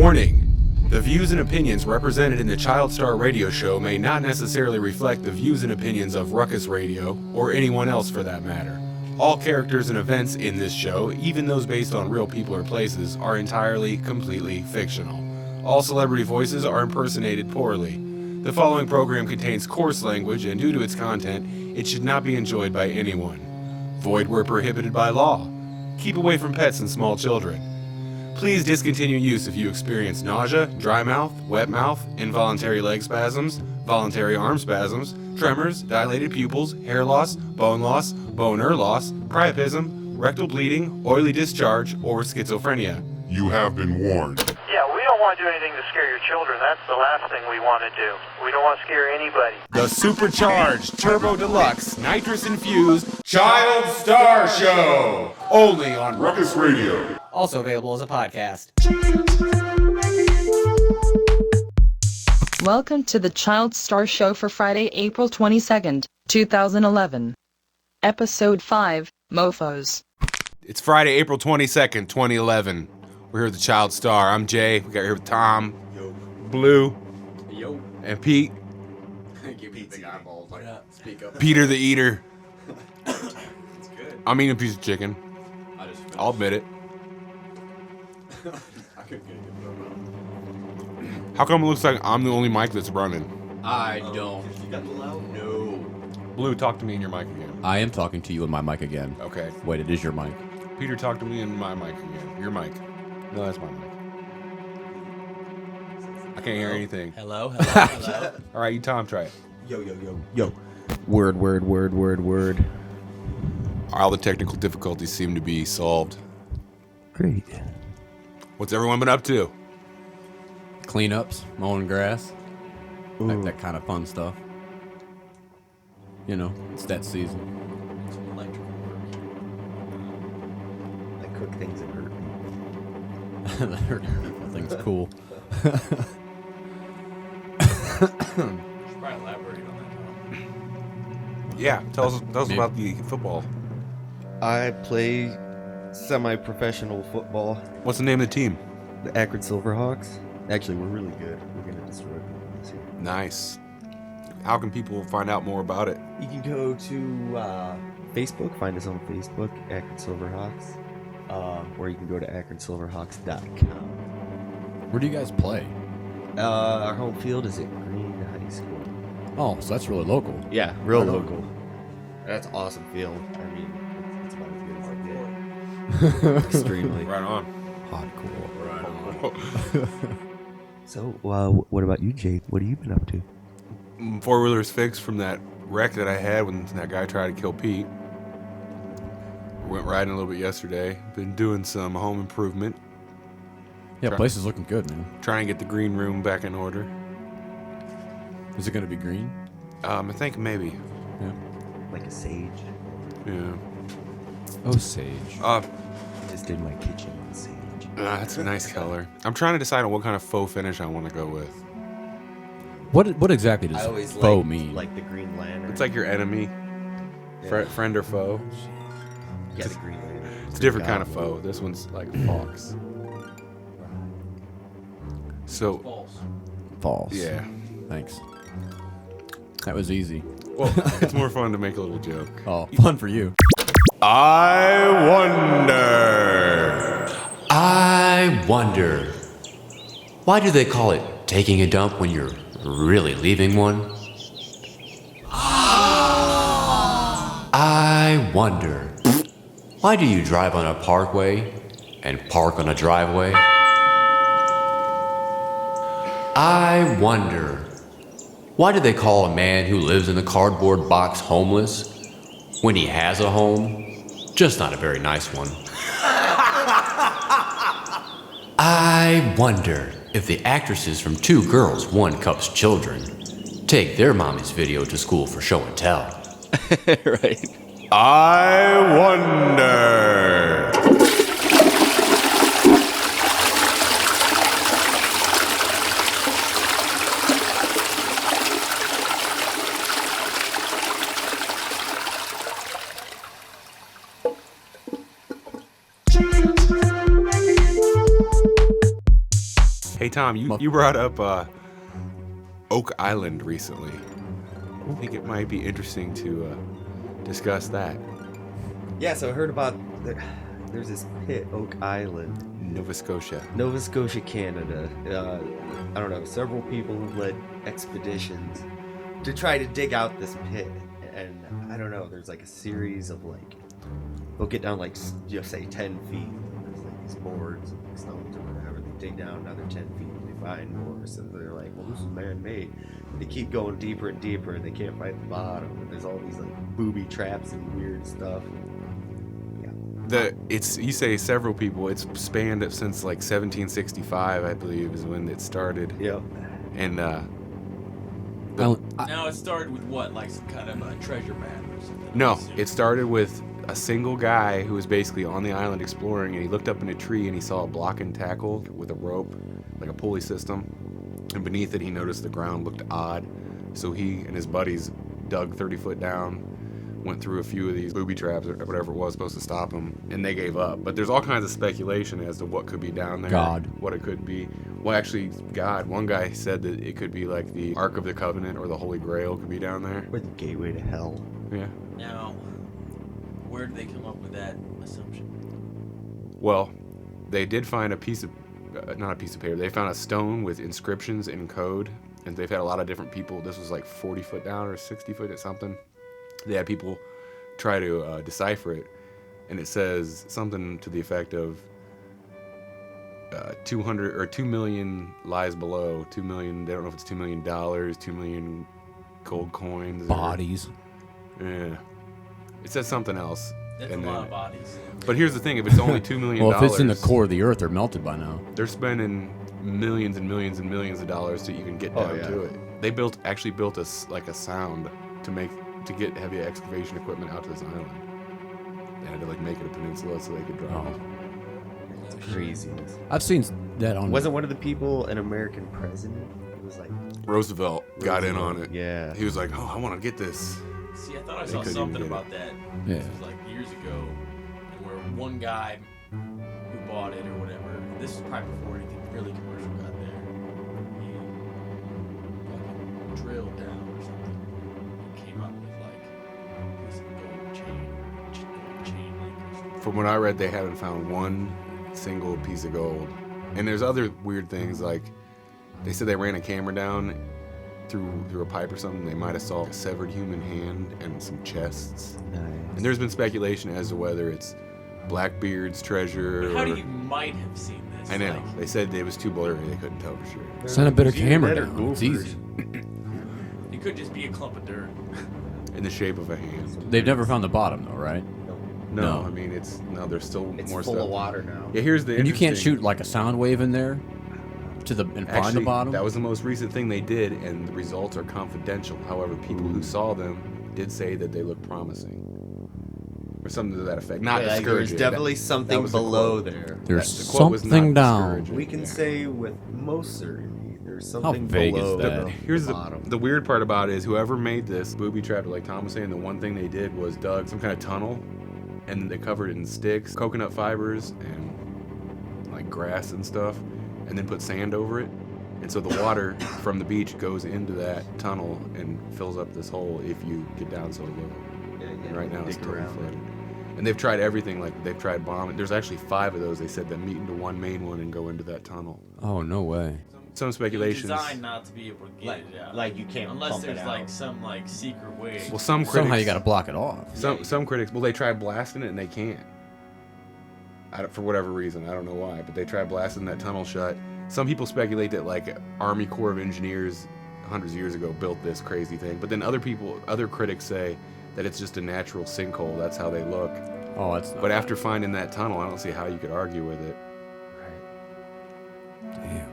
Warning. The views and opinions represented in the ChildStar radio show may not necessarily reflect the views and opinions of Ruckus Radio, or anyone else for that matter. All characters and events in this show, even those based on real people or places, are entirely, completely fictional. All celebrity voices are impersonated poorly. The following program contains coarse language, and due to its content, it should not be enjoyed by anyone. Void where prohibited by law. Keep away from pets and small children. Please discontinue use if you experience nausea, dry mouth, wet mouth, involuntary leg spasms, voluntary arm spasms, tremors, dilated pupils, hair loss, boner loss, priapism, rectal bleeding, oily discharge, or schizophrenia. You have been warned. Yeah, we don't want to do anything to scare your children. That's the last thing we want to do. We don't want to scare anybody. The supercharged, turbo deluxe, nitrous-infused ChildStar Show! Only on Ruckus Radio. Also available as a podcast. Welcome to the ChildStar Show for Friday, April 22nd, 2011. Episode 5, Mofos. It's Friday, April 22nd, 2011. We're here with the ChildStar. I'm Jay. We got here with Tom, Blue, and Pete. Big eyeballs, like, speak up. Peter the Eater. It's good. I'm eating a piece of chicken. I'll admit it. I couldn't get a good photo. How come it looks like I'm the only mic that's running? I don't. You got the loud? No. Blue, talk to me in your mic again. I am talking to you in my mic again. Okay. Wait, it is your mic. Peter, talk to me in my mic again. Your mic. No, that's my mic. I can't hear anything. Hello. All right, you Tom, try it. Yo. Word. All the technical difficulties seem to be solved. Great. What's everyone been up to? Cleanups, mowing grass, that kind of fun stuff. You know, it's that season. Some electrical work. I cook things that hurt me. That hurt people think's cool. Should probably elaborate on that. Yeah, tell us Maybe. about the football. I play semi-professional football. What's the name of the team? The Akron Silverhawks. Actually, we're really good. We're gonna destroy people this year. Nice. How can people find out more about it? You can go to Facebook. Find us on Facebook, Akron Silverhawks, or you can go to akronsilverhawks.com. Where do you guys play? Our home field is at Green High School. Oh, so that's really local. Yeah, real Right on. local. That's an awesome field. I mean, it's about as good as it gets. Extremely. Right on. Hardcore. So, what about you, Jake? What have you been up to? Four-wheeler's fixed from that wreck that I had when that guy tried to kill Pete. Went riding a little bit yesterday. Been doing some home improvement. Yeah, Try- place is looking good, man. Trying to get the green room back in order. Is it going to be green? I think maybe. Yeah. Like a sage. Yeah. Oh, sage. Just did my kitchen in sage. That's a nice color. I'm trying to decide on what kind of faux finish I want to go with. What exactly does I always faux mean? like the Green Lantern. It's like your enemy, friend or foe. Yeah, the Green Lantern. It's a different kind of foe. This one's like a fox. So, False. yeah. Thanks. That was easy. Well, it's more fun to make a little joke. Oh, fun for you. I wonder. Why do they call it taking a dump when you're really leaving one? I wonder. Why do you drive on a parkway and park on a driveway? I wonder. Why do they call a man who lives in a cardboard box homeless when he has a home, just not a very nice one? I wonder if the actresses from Two Girls, One Cup's Children take their mommy's video to school for show and tell. Right. I wonder. Hey Tom, you brought up Oak Island recently. I think it might be interesting to discuss that. Yeah, so I heard about there's this pit, Oak Island, Nova Scotia. Nova Scotia, Canada. I don't know, several people led expeditions to try to dig out this pit. And I don't know, there's like a series of like, they'll get down like, just say 10 feet. There's like these boards and like stones or whatever. They dig down another 10 feet and they find more. So they're like, well, this is man-made. They keep going deeper and deeper and they can't find the bottom. And there's all these like booby traps and weird stuff. You say several people. It's spanned since like 1765, I believe, is when it started. Yep. And now it started with what, like some kind of a treasure map or something? no, it started with a single guy who was basically on the island exploring, and he looked up in a tree and he saw a block and tackle with a rope, like a pulley system, and beneath it he noticed the ground looked odd. So he and his buddies dug 30 foot down, went through a few of these booby traps or whatever it was supposed to stop them, and they gave up. But there's all kinds of speculation as to what could be down there. What it could be. Well, actually, one guy said that it could be like the Ark of the Covenant or the Holy Grail could be down there. Or the gateway to hell. Yeah. Now, where did they come up with that assumption? Well, they did find not a piece of paper, they found a stone with inscriptions in code, and they've had a lot of different people. This was like 40 foot down or 60 foot or something. They had people try to decipher it, and it says something to the effect of 200 or 2 million lies below. 2 million. They don't know if it's $2 million, 2 million gold coins, bodies. Yeah, it says something else. That's a lot of bodies. But here's the thing: if it's only $2 million, well, if it's in the core of the earth, they're melted by now. They're spending millions and millions and millions of dollars to even get down to it. They actually built a sound to get heavy excavation equipment out to this island. They had to like make it a peninsula so they could drive. It's craziness. I've seen that on. Wasn't one of the people an American president? It was like Roosevelt got in on it. Yeah. He was like, "Oh, I want to get this." See, I thought I saw something about that. Yeah. This was like years ago, and where one guy who bought it or whatever. This was probably before anything really commercial got there. He fucking drilled down or something. And came up with like this gold chain link or something. From what I read, they haven't found one single piece of gold. And there's other weird things, like they said they ran a camera down through a pipe or something. They might have saw a severed human hand and some chests. Nice. And there's been speculation as to whether it's Blackbeard's treasure. But how do you might have seen this? I know. Like, They said it was too blurry. They couldn't tell for sure. Send a better Either camera that or down. It's gophers. easy. it could just be a clump of dirt. In the shape of a hand. They've never found the bottom though, right? No, No. I mean there's still It's more full stuff. of water now. Yeah, here's the And you can't interesting- shoot like a sound wave in there and find Actually, the bottom. that was the most recent thing they did, and the results are confidential. However, people who saw them did say that they looked promising, or something to that effect. Not Yeah, like, discouraging. there's definitely something was the below quote. there. There's the quote was something not down. discouraging. We can Yeah. say with most certainty there's something vague is below that? Here's the the bottom. weird part about it is whoever made this booby trap, like Tom was saying, the one thing they did was dug some kind of tunnel, and they covered it in sticks, coconut fibers, and like grass and stuff, and then put sand over it. And so the water from the beach goes into that tunnel and fills up this hole if you get down so low. And right now it's dig totally around flooded. And they've tried everything, like they've tried bombing. There's actually 5 of those, they said, that meet into one main one and go into that tunnel. Oh no way. Some It's speculations. designed not to be able to get it out. Like you can't unless pump there's it like out. some like secret way. Well, some critics. Somehow you got to block it off. Some critics, well, they tried blasting it and they can't. For whatever reason, I don't know why, but they tried blasting that tunnel shut. Some people speculate that like Army Corps of Engineers hundreds of years ago built this crazy thing, but then other critics say that it's just a natural sinkhole. That's how they look. Oh, that's. But after finding that tunnel, I don't see how you could argue with it. Damn.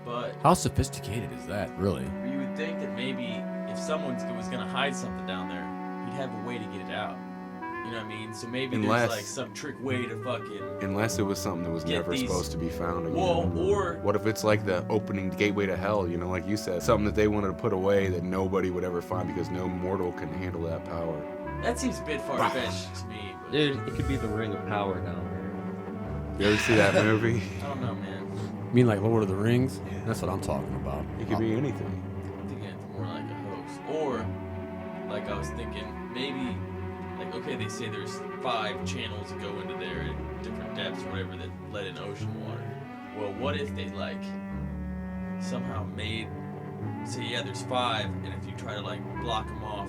But How sophisticated is that, really? you would think that maybe if someone was gonna hide something down there, he'd have a way to get it out. You know what I mean? So maybe Unless- there's like some trick way to fucking. Unless it was something that was Get never these- supposed to be found again. Well, or What if it's like the opening gateway to hell, like you said, something that they wanted to put away that nobody would ever find because no mortal can handle that power. that seems a bit far fetched to me. Dude, it could be the ring of power down there. You ever see that movie? I don't know, man. You mean like Lord of the Rings? Yeah. That's what I'm talking about. It could be anything. I'm thinking it's more like a host. Or, like I was thinking, maybe, like, okay, they say there's 5 channels that go into there at different depths or whatever that let in ocean water. Well, what if they, like, somehow made, say, yeah, there's 5, and if you try to, like, block them off,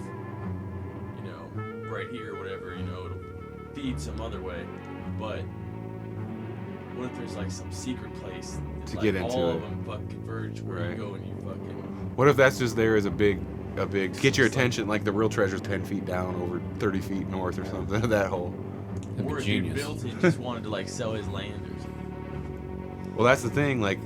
you know, right here or whatever, you know, it'll feed some other way. But what if there's, like, some secret place that, to like, get into all it. of them fucking converge where you go and you fucking... What if that's just there as a big get your attention, like the real treasure's 10 feet down over 30 feet north or something of that hole. Or if he built it and just wanted to like sell his land or something. Well, that's the thing, like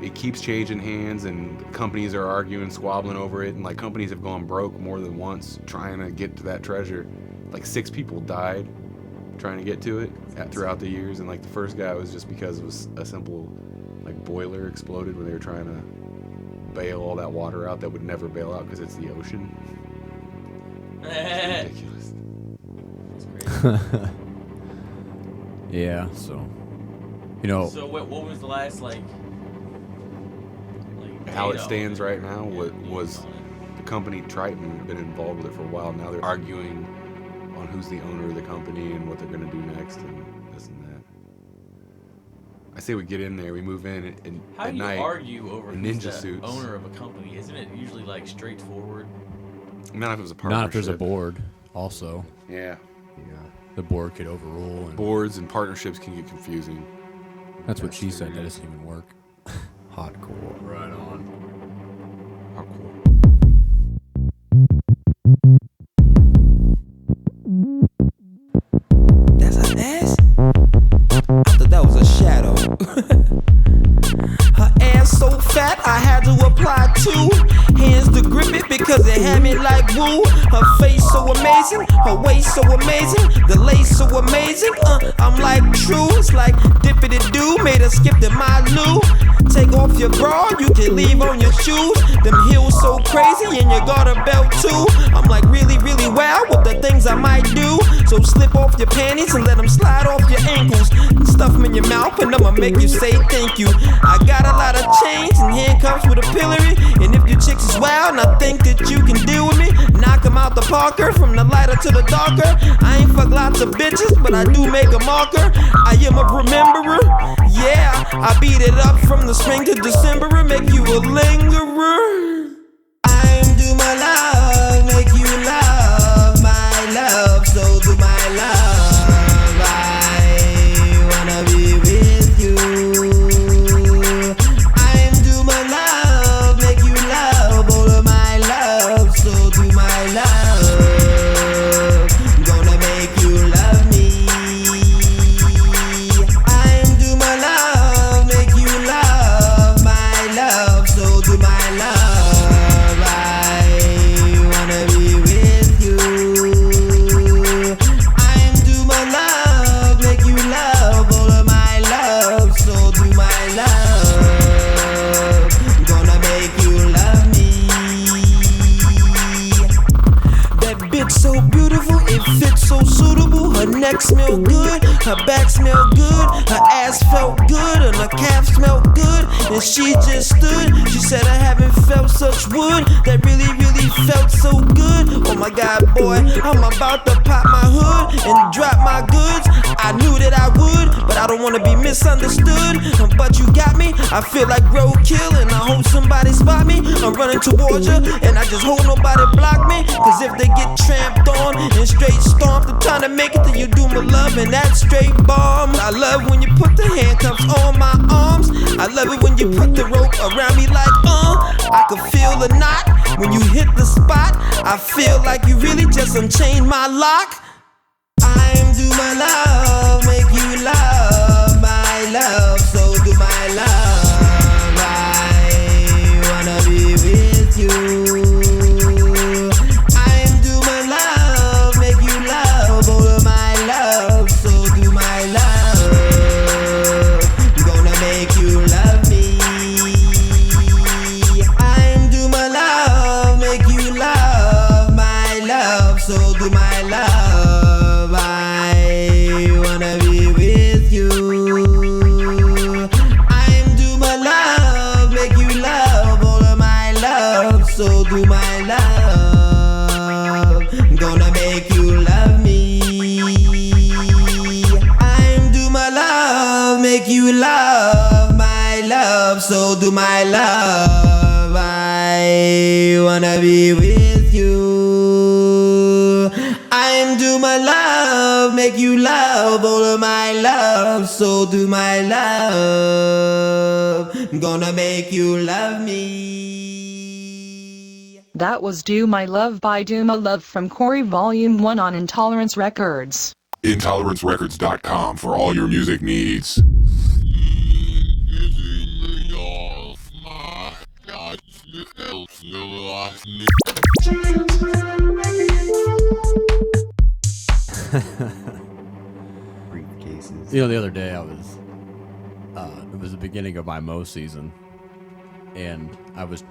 it keeps changing hands and companies are arguing, squabbling over it, and like companies have gone broke more than once trying to get to that treasure. Like 6 people died trying to get to it throughout the years, and like the first guy was just because it was a simple like boiler exploded when they were trying to bail all that water out that would never bail out because it's the ocean. It's ridiculous. Yeah, so you know. So what was the last like how it stands right now? Was the company Triton had been involved with it for a while. Now they're arguing on who's the owner of the company and what they're going to do next and this and that. I say we get in there, we move in, and how at do you night, argue over in who's ninja the suits. owner of a company? Isn't it usually like straightforward? Not if it was a partnership. Not if there's a board, also. Yeah. The board could overrule. And boards and partnerships can get confusing. That's what she said. That doesn't even work. Hardcore. Right on. That's an ass? I thought that was a shadow. Her ass so fat, I had to apply 2 hands to grip it because it had me like woo. Her face so amazing, her waist so amazing, the lace so amazing. I'm like true, it's like dippity-doo, made her skip to my loo. Take off your bra, you can leave on your shoes. Them heels so crazy and you got a belt too. I'm like really, really wow with the things I might do. So slip off your panties and let them slide off your ankles. Stuff them in your mouth and I'ma make you say thank you. I got a lot of chains and handcuffs with a pillory. And if your chicks is wild and I think that you can deal with me, knock 'em out the Parker, from the lighter to the darker. I ain't fuck lots of bitches, but I do make a marker. I am a rememberer, yeah. I beat it up from the spring to December and make you a lingerer. I'm do my love, make you love my love, so do my love. I wanna be with you. I'm do my love, make you love all of my love, so do my love. Gonna make you love me. I'm do my love, make you love my love, so do my love. I wanna be with you. I'm do my love, make you love all of my love, so do my love. Gonna make you love me. That bitch so beautiful, it fits so suitable. Her neck smell good, her back smell good, her ass felt good, and her calf smelled good. And she just stood. She said I haven't felt such wood that really, really felt so good. Oh my God, boy, I'm about to pop my hood and drop my goods. I knew that I would, but I don't wanna be misunderstood. But you got me. I feel like roadkill, and I hope somebody spot me. I'm running towards you, and I just hope nobody block me. Cause if they get tramped on and straight stomped, I'm trying to make it till you do my love, and that's straight bomb. I love when you put the handcuffs on my arms. I love it when you put the rope around me like I can feel the knot when you hit the spot. I feel like you really just unchained my lock. I'm do my love, make you love my love, so do my love. I wanna be with you. I'm do my love, make you love all of my love, so do my love. Gonna make you love me. I'm do my love, make you love my love, so do my love. I wanna be with you. I'm do my love. I'm gonna make you love me. I'm do my love, make you love my love. So do my love. I wanna be with you. I'm do my love, make you love all of my love. So do my love. I'm gonna make you love me. That was Do My Love by Do My Love from Corey Volume 1 on Intolerance Records. IntoleranceRecords.com for all your music needs. Briefcases. You know, the other day I was, it was the beginning of my mow season, and I was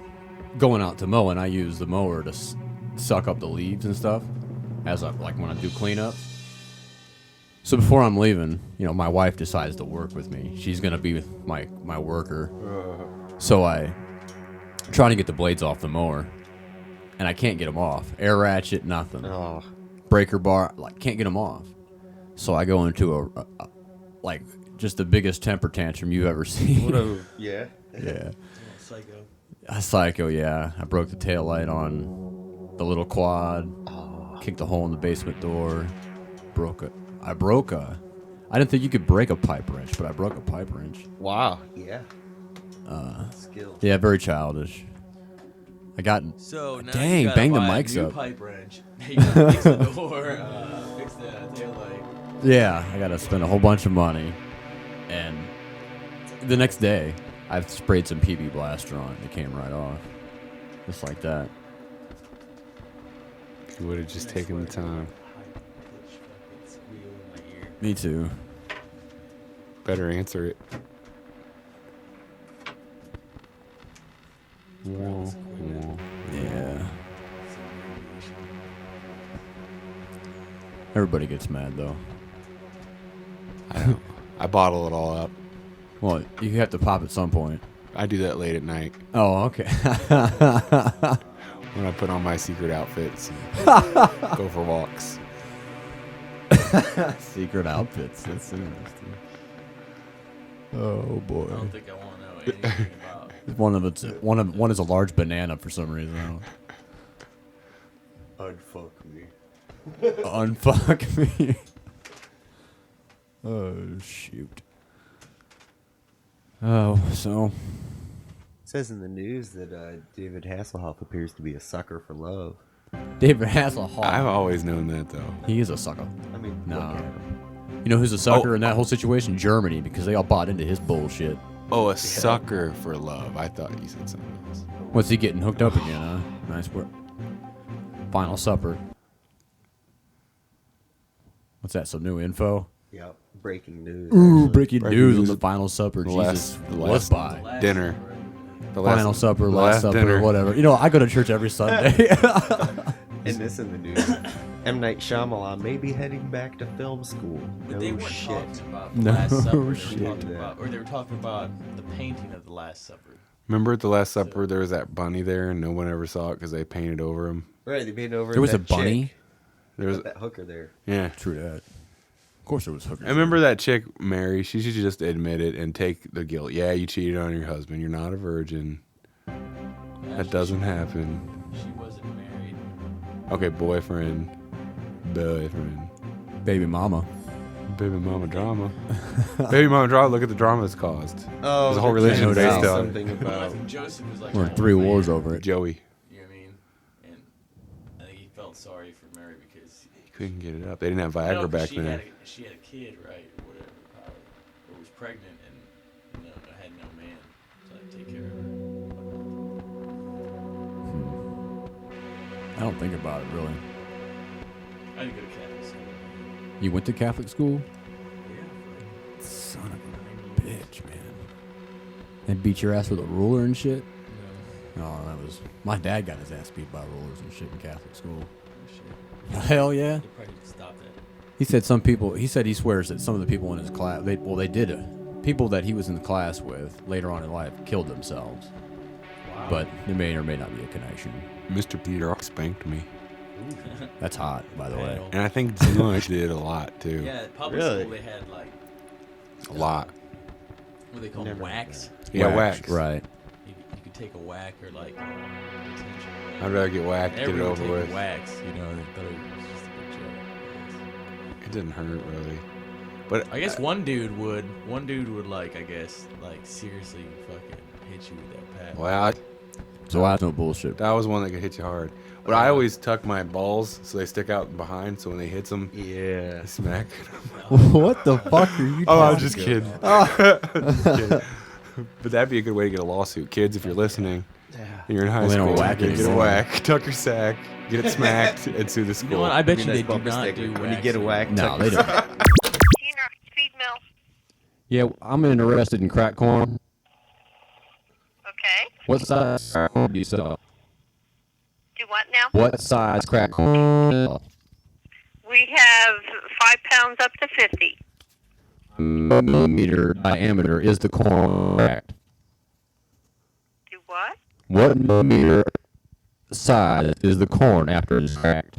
going out to mow, and I use the mower to suck up the leaves and stuff, as like when I do cleanups. So before I'm leaving, you know, my wife decides to work with me. She's gonna be my worker. So I trying to get the blades off the mower, and I can't get them off. Air ratchet, nothing. Oh. Breaker bar, like can't get them off. So I go into a like just the biggest temper tantrum you've ever seen. Yeah. Yeah. Psycho. A psycho, yeah. I broke the taillight on the little quad. Kicked a hole in the basement door. I didn't think you could break a pipe wrench, but I broke a pipe wrench. Wow. Yeah. Skill. Yeah, very childish. I got. So now Dang, you gotta bang the buy a mics new up. pipe wrench. You gotta fix the door, fix the taillight. Yeah, I gotta spend a whole bunch of money. And the next day, I've sprayed some PB Blaster on it. It came right off. Just like that. If you would have just taken the time. Me too. Better answer it. Yeah. Everybody gets mad though. I bottle it all up. Well, you have to pop at some point. I do that late at night Oh, okay. when I put on my secret outfits and go for walks. Secret outfits. That's interesting. Oh boy. I don't think I want to know anything about. One is a large banana for some reason. Unfuck me. Unfuck me. Oh shoot. Oh, so It says in the news that David Hasselhoff appears to be a sucker for love. David Hasselhoff. I've always known that though. He is a sucker. I mean, No. look at him. You know who's a sucker in that whole situation? Germany, because they all bought into his bullshit. Oh, a sucker for love. I thought you said something else. What's he getting hooked up again, huh? Nice work. Final Supper. What's that? Some new info? Yep. Breaking news. Ooh, actually. breaking news on news. the Final Supper. The Jesus last was by. dinner. The Final Supper, the last supper, dinner. whatever. You know, I go to church every Sunday. And this in the news. M. Night Shyamalan may be heading back to film school. But they No weren't shit. talking about No the Last Supper. shit. They were talking about the painting of the Last Supper. Remember at the Last Supper, there was that bunny there, and no one ever saw it because they painted over him. Right, they made over There was that a bunny? chick. There was, That hooker there. yeah. True that. Of course there was hookers. I remember that chick, Mary. She should just admit it and take the guilt. Yeah, you cheated on your husband. You're not a virgin. That doesn't happen. She wasn't married. Okay, boyfriend. Baby mama. Baby mama drama. Baby mama drama. Look at the drama it's caused. Oh, There's a whole they're religion saying based on something about. Joseph was like, We're in oh, 3 man. wars over it. Joey. You know what I mean? And I think he felt sorry for Mary because He couldn't get it up. They didn't have No, Viagra 'cause back she then. She had a kid, right, or whatever, or was pregnant and had no man to like, take care of her. I don't think about it, really. I didn't go to Catholic school. You went to Catholic school? Yeah. Son of a bitch, man. They beat your ass with a ruler and shit? No, that was... My dad got his ass beat by rulers and shit in Catholic school. Hell yeah. They probably stopped that. He said he swears that some of the people in his class, people that he was in the class with later on in life killed themselves. but there may or may not be a connection. Mr. Peter spanked me. That's hot, by the way. And I think Zenosh did a lot, too. Yeah, at public school they had like A lot. what they call wax. Yeah, wax. Right. You could take a whack or like detention. I'd rather get whacked, get it Everyone over take with. Wax, you know, they thought it was just a big joke. It didn't hurt, really. But I guess one dude would like, I guess, like seriously fucking hit you with that pad. Well, So that's no bullshit. that was one that could hit you hard. But I always tuck my balls so they stick out behind, so when they hits them, Yeah. they smack. What the fuck are you Oh, I'm talking just kidding. Just kidding. But that'd be a good way to get a lawsuit. Kids, if you're listening, and you're in high Well, they school, don't whack get a anymore. whack, tuck your sack, get it smacked, and sue the school. You know what? I bet Be you nice they do bumper not sticker. do wax. When you get a whack, No, tuck they your- don't. Feed mill. Yeah, I'm interested in crack corn. Okay. What size crack corn do you sell? Do what now? What size crack corn? We have 5 pounds up to 50. Millimeter diameter is the corn cracked? Do what? What millimeter size is the corn after it's cracked?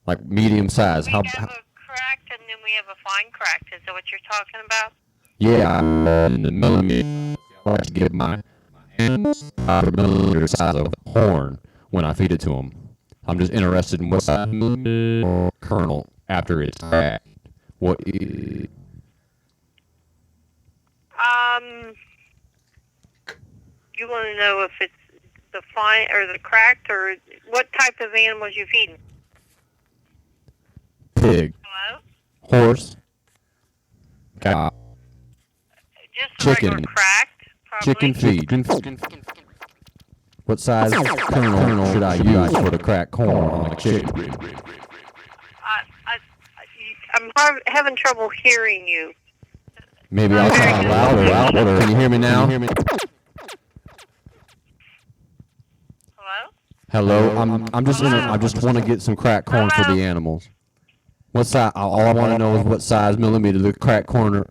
Like medium size. We How? have a cracked and then we have a fine cracked. Is that what you're talking about? Yeah, in the millimeter. I like to give my hands a millimeter size of corn when I feed it to them. I'm just interested in what size millimeter kernel after it's cracked. What is? You want to know if it's the fine or the cracked or what type of animals you feeding? Pig, Hello? horse, cow, Just a chicken, regular cracked, probably. chicken feed. What size kernel should I use for the cracked corn on the chicken? I'm having trouble hearing you. Maybe I'll talk louder. Can you hear me now? Hello? Hello, I just want to get some cracked corn for the animals. What size? All I want to know is what size millimeter the cracked kernel.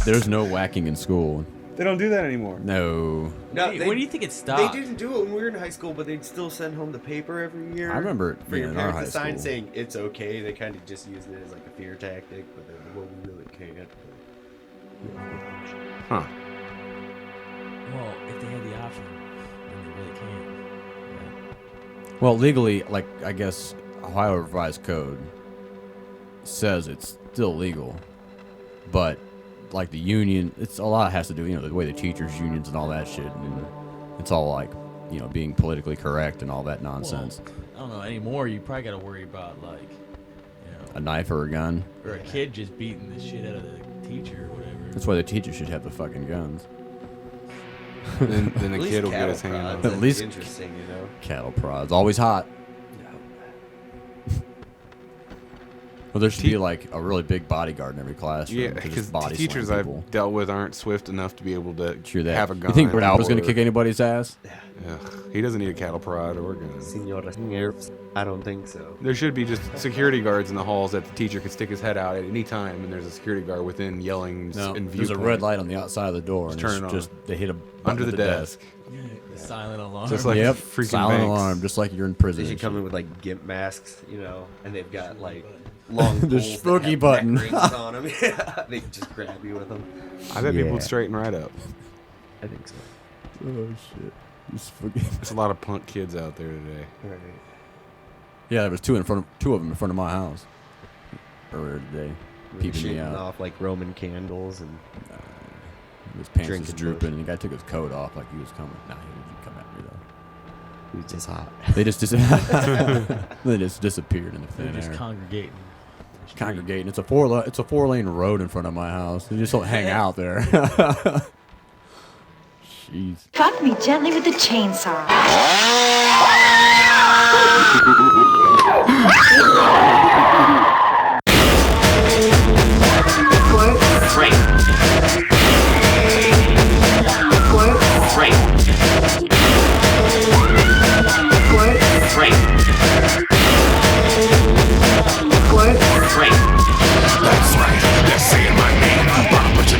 There's no whacking in school. They don't do that anymore. No. No, Hey, they- when do you think it They stopped? didn't do it when we were in high school, but they'd still send home the paper every year. I remember it for being your in our parents high to sign school. saying it's okay. They kind of just used it as like a fear tactic, but they're like, well, we really can't. Huh. Well, if they had the option, then they really can't. Well, legally, like I guess Ohio Revised Code says it's still legal, but like the union, it's a lot has to do, the way the teachers unions and all that shit, and it's all like, being politically correct and all that nonsense. Well, I don't know anymore. You probably got to worry about like, A knife or a gun. or a kid just beating the shit out of the teacher or whatever. That's why the teachers should have the fucking guns. Then the At least kid will get cattle his hand on prods, it. that'd At be least- interesting, Cattle prods, always hot. Well, there should be like a really big bodyguard in every classroom. Yeah, to just because body teachers slam I've people. dealt with aren't swift enough to be able to Sure that. have a gun. You think Brad Albert's going to or- kick anybody's ass? Yeah, he doesn't need a cattle prod or a gun. Senora, I don't think so. There should be just security guards in the halls that the teacher could stick his head out at any time, and there's a security guard within yelling No, and there's a red light on the outside of the door, and Turn it's it on. just they hit a button Under at the desk. The silent alarm. Just like Yep, freaking silent banks. alarm, just like you're in prison. They should and come shit. in with like GIMP masks, and they've got like long The poles that spooky have button. neck rings on them. Yeah, they can just grab you with them. I bet people Yeah. would straighten right up. I think so. Oh shit! Just forget. There's a lot of punk kids out there today. Right. Yeah, there was two of them in front of my house earlier today, peeping me Shooting out. off like Roman candles and His pants was drinking drooping, and the guy took his coat off like he was coming. Nah, he didn't come at me though. it was just hot. They just they just disappeared in the They're thin just air. congregating. Congregating. It's a four lane road in front of my house. They just don't hang out there. Jeez. Fuck me gently with the chainsaw. That's right, they're saying my name. But you're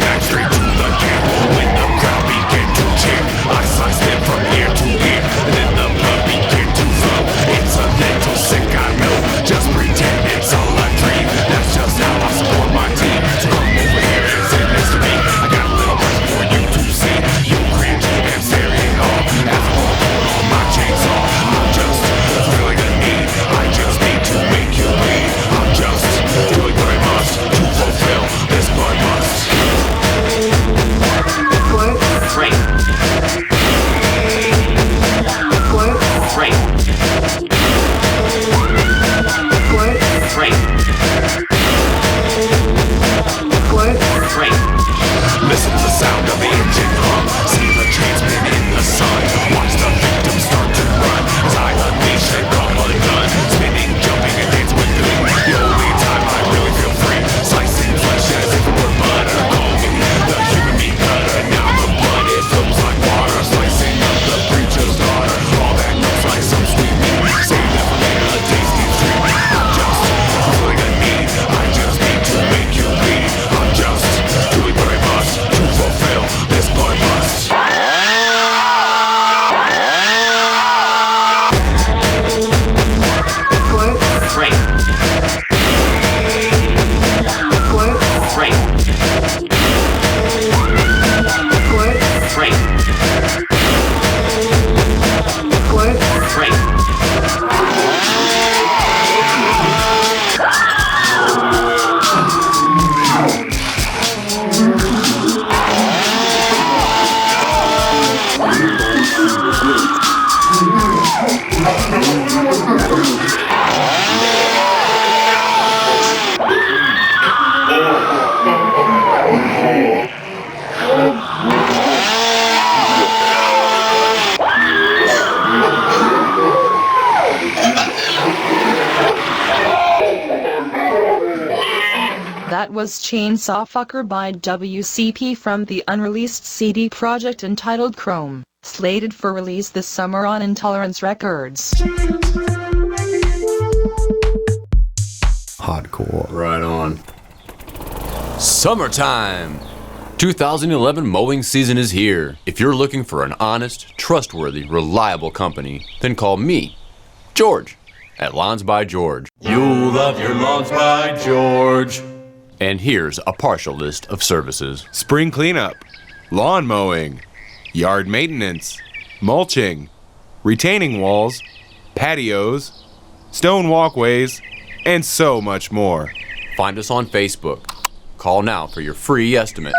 was Chainsaw Fucker by WCP from the unreleased CD project entitled Chrome, slated for release this summer on Intolerance Records. Hardcore. Right on. Summertime! 2011 mowing season is here. If you're looking for an honest, trustworthy, reliable company, then call me, George, at Lawns by George. You'll love your Lawns by George. And here's a partial list of services. Spring cleanup, lawn mowing, yard maintenance, mulching, retaining walls, patios, stone walkways, and so much more. Find us on Facebook. Call now for your free estimate.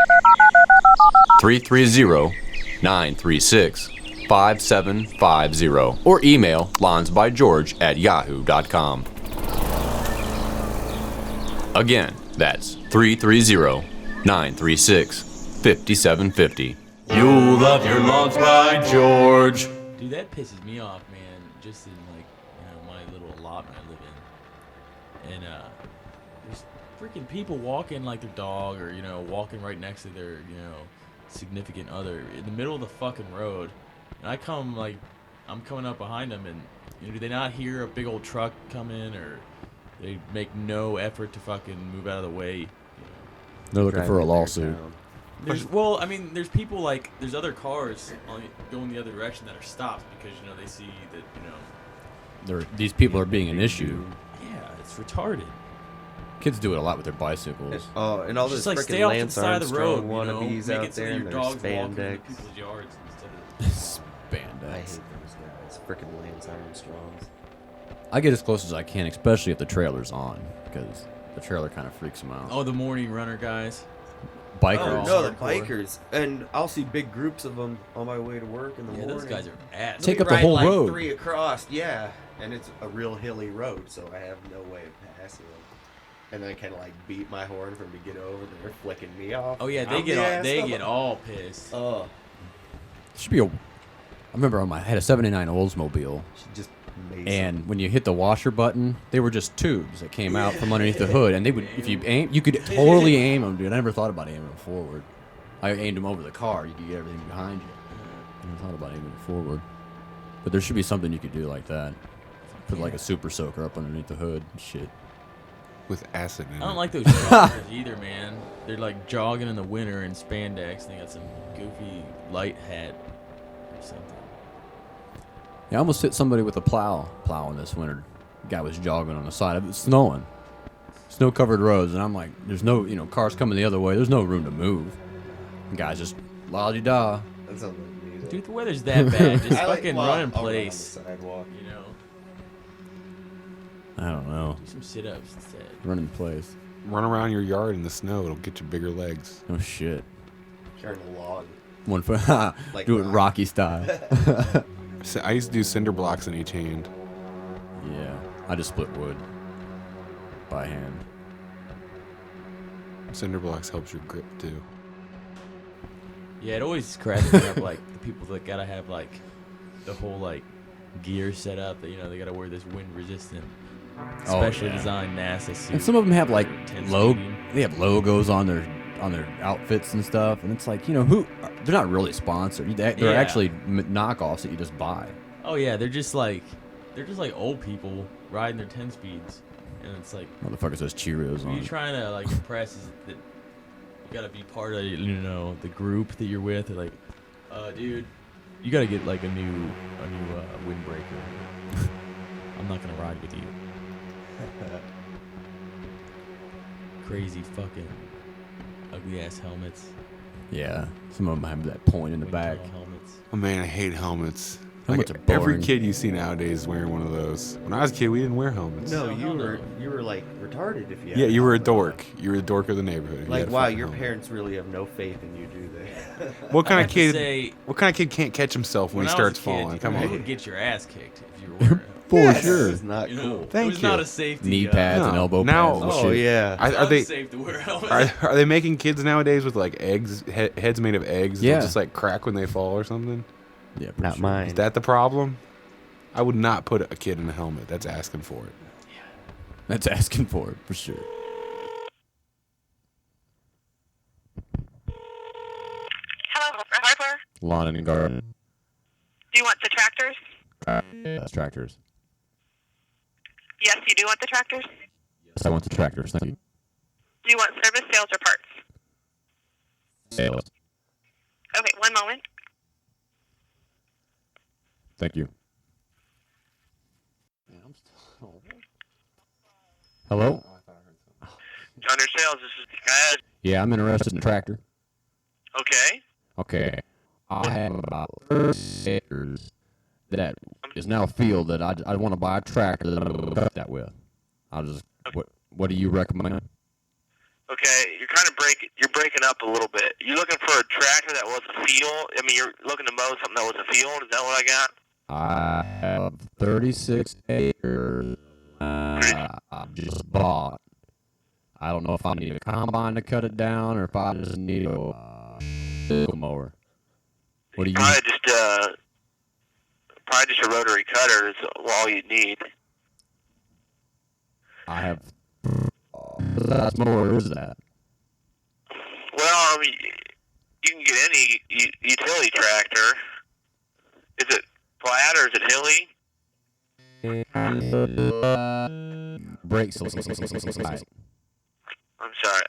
330-936-5750 or email lawnsbygeorge@yahoo.com. Again, that's 330-936-5750. You'll love your Lawns by George. Dude, that pisses me off, man. Just in like, my little allotment I live in, and there's freaking people walking like their dog, or walking right next to their significant other in the middle of the fucking road, and I'm coming up behind them, and do they not hear a big old truck come in, or they make no effort to fucking move out of the way? They're looking for a lawsuit. There's people there's other cars going the other direction that are stopped because they see that These people are being an issue. Yeah, it's retarded. Kids do it a lot with their bicycles. Oh, and all those just freaking off to Lance the side of the road, Armstrong wannabes make out it so there that in your their dogs walk into spandex. people's yards instead of Spandex. I hate those guys. Freaking Lance Armstrongs. I get as close as I can, especially if the trailer's on, because the trailer kind of freaks them out. Oh, the morning runner guys. Bikers. Oh, no, the bikers. And I'll see big groups of them on my way to work in the morning. Those guys are ass. Take up the whole road. 3 across, yeah. And it's a real hilly road, so I have no way of passing them. And then I kind of beat my horn for them to get over. They're flicking me off. Oh yeah, they get all pissed. Oh. Should be I remember I had a '79 Oldsmobile. Just and when you hit the washer button, they were just tubes that came out from underneath the hood, and they would, if you aim, you could totally aim them, dude. I never thought about aiming them forward. I aimed them over the car. You could get everything behind you. I never thought about aiming them forward. But there should be something you could do like that. Put a super soaker up underneath the hood and shit. With acid in it. I don't like those joggers either, man. They're jogging in the winter in spandex, and they got some goofy light hat or something. Yeah, I almost hit somebody with a plowing this winter. The guy was jogging on the side of it, snowing. Snow-covered roads, and I'm like, there's no, cars coming the other way. There's no room to move. The guy's just la-di-da. That sounds like music. Dude, the weather's that bad. Just fucking run in I'll place. run on the sidewalk. I don't know. Do some sit-ups instead. Run in place. Run around your yard in the snow. It'll get you bigger legs. Oh, shit. Carrying a log. One foot. Like Do it rock. Rocky style. I used to do cinder blocks in each hand. Yeah. I just split wood. By hand. Cinder blocks helps your grip, too. Yeah, it always cracks me up, the people that gotta have, the whole, gear set up. That, they gotta wear this wind-resistant, specially designed NASA suit. And some of them have, speeding. they have logos on their outfits and stuff, and it's who they're not really sponsored. They're actually knockoffs that you just buy. Oh yeah, they're just old people riding their 10 speeds, and it's Motherfucker says Cheerios who on you it. trying to impress is that you gotta be part of the group that you're with. They're dude, you gotta get a new windbreaker. I'm not gonna ride with you. Crazy fucking ugly ass helmets. Yeah, some of them have that point in the back. Helmets. Oh man, I hate helmets. Helmets are Every boring. kid you see nowadays is wearing one of those. When I was a kid, we didn't wear helmets. No, you were retarded if you had Yeah, you were a helmet. dork. You were the dork of the neighborhood. You had a Wow, fucking your helmet. parents really have no faith in you, do they? What kind I of have to kid? say, What kind of kid can't catch himself when he I was starts a kid, falling? Come you on. would get your ass kicked if you were wearing it. For sure. It's not cool. Thank it was you. not a safety. Knee pads and No. elbow Now- pads and Oh shit. yeah. Are they Safe to wear a helmet. are they making kids nowadays with eggs, heads made of eggs? Yeah. They'll just crack when they fall or something? Yeah, pretty Not sure. mine. Is that the problem? I would not put a kid in a helmet. That's asking for it. That's asking for it for sure. Hardware? Lawn and garden. Do you want the tractors? Yes, tractors. Yes, you do want the tractors? Yes, I want the tractors. Thank you. Do you want service, sales, or parts? Sales. Okay, one moment. Thank you. Hello? Under sales, this is guys. Yeah, I'm interested in a tractor. Okay. Okay. I have about 30 acres that is now a field that I want to buy a tractor that I'm going to cut that with. What do you recommend? Okay, you're breaking up a little bit. You're looking for a tractor that was a field. I mean, you're looking to mow something that was a field. Is that what I got? I have 36 acres I just bought. I don't know if I need a combine to cut it down or if I just need a mower. What do you? Probably just a rotary cutter is all you need. I have. What mower is that? Well, I mean, you can get any utility tractor. Is it flat or is it hilly? Brakes. I'm sorry.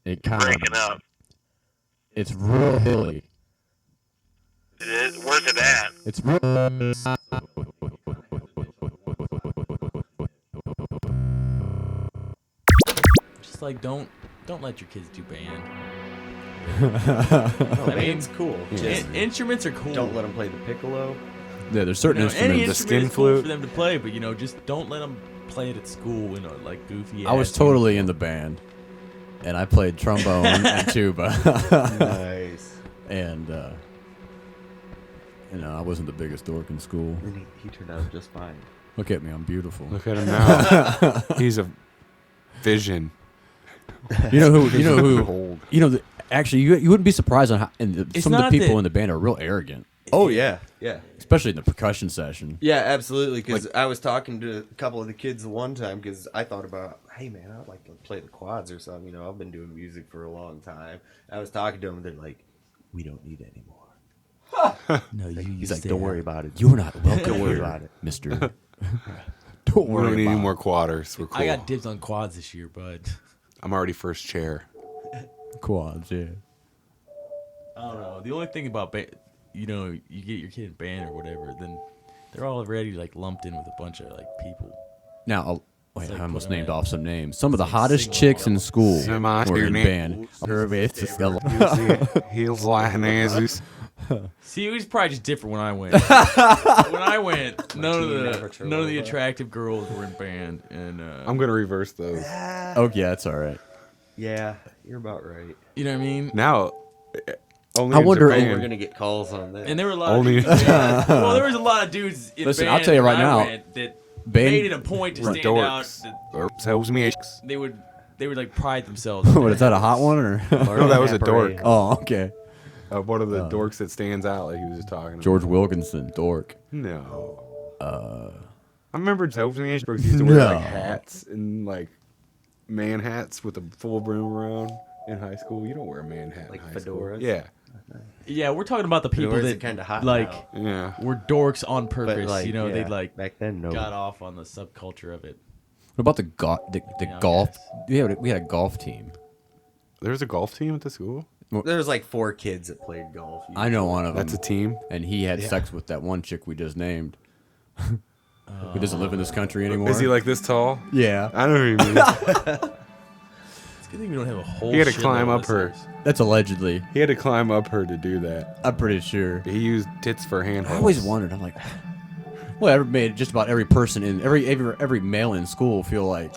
It kind of breaking up. It's real hilly. It is. Where's it at? It's real. Just like don't let your kids do band. No, band's cool. Just instruments are cool. Don't let them play the piccolo. Yeah, there's certain Any instruments. the skin flute cool for them to play, but just don't let them play it at school. Like goofy. I was totally in the band, and I played trombone and tuba. Nice. And I wasn't the biggest dork in school. And he turned out just fine. Look at me, I'm beautiful. Look at him now. He's a vision. You know who? Actually, you wouldn't be surprised on how some of the people in the band are real arrogant. Oh yeah, yeah. Especially in the percussion session. Yeah, absolutely. Because I was talking to a couple of the kids one time because I thought about, hey man, I'd like to play the quads or something. I've been doing music for a long time. I was talking to them, and they're like, we don't need it anymore. No, he's like, don't worry about it. You're not welcome. Don't worry about it, mister. We don't need any more quaders. We're cool. I got dibs on quads this year, bud. I'm already first chair. Quads, yeah. I don't know. The only thing about you get your kid in band or whatever, then they're already lumped in with a bunch of people. Now, I almost named off some names. Some of the hottest chicks in school were in band. Heels like Jesus. See, it was probably just different when I went. When I went, none of the attractive girls were in band, and I'm gonna reverse those. Oh yeah, that's all right. Yeah, you're about right. You know what I mean? Now, only I wonder. We're gonna get calls on that. And there were a lot. Of dudes well, there was a lot of dudes in Listen, band. I'll tell you right now, that band made it a point to stand out. They would pride themselves. What is that? A hot one or? No, that was a dork. Oh, okay. One of the dorks that stands out, like he was just talking about. George Wilkinson, dork. No. I remember Brooks used to wear hats and man hats with a full brim around in high school. You don't wear a man hat in high fedoras? school. Yeah. Yeah, we're talking about the people Fedoras that are kinda hot Yeah. were dorks on purpose. But, they back then, no. got off on the subculture of it. What about the golf? We had a golf team. There was a golf team at the school? There was 4 kids that played golf. I know one of them. That's a team? And he had sex with that one chick we just named. Who doesn't live in this country anymore. Is he this tall? Yeah. I know who you mean. It's a good thing we don't have a whole. He had to climb up her. That's allegedly. He had to climb up her to do that. I'm pretty sure. He used tits for handholds. I always wondered. I'm like, well, just about every person in every male in school feel like,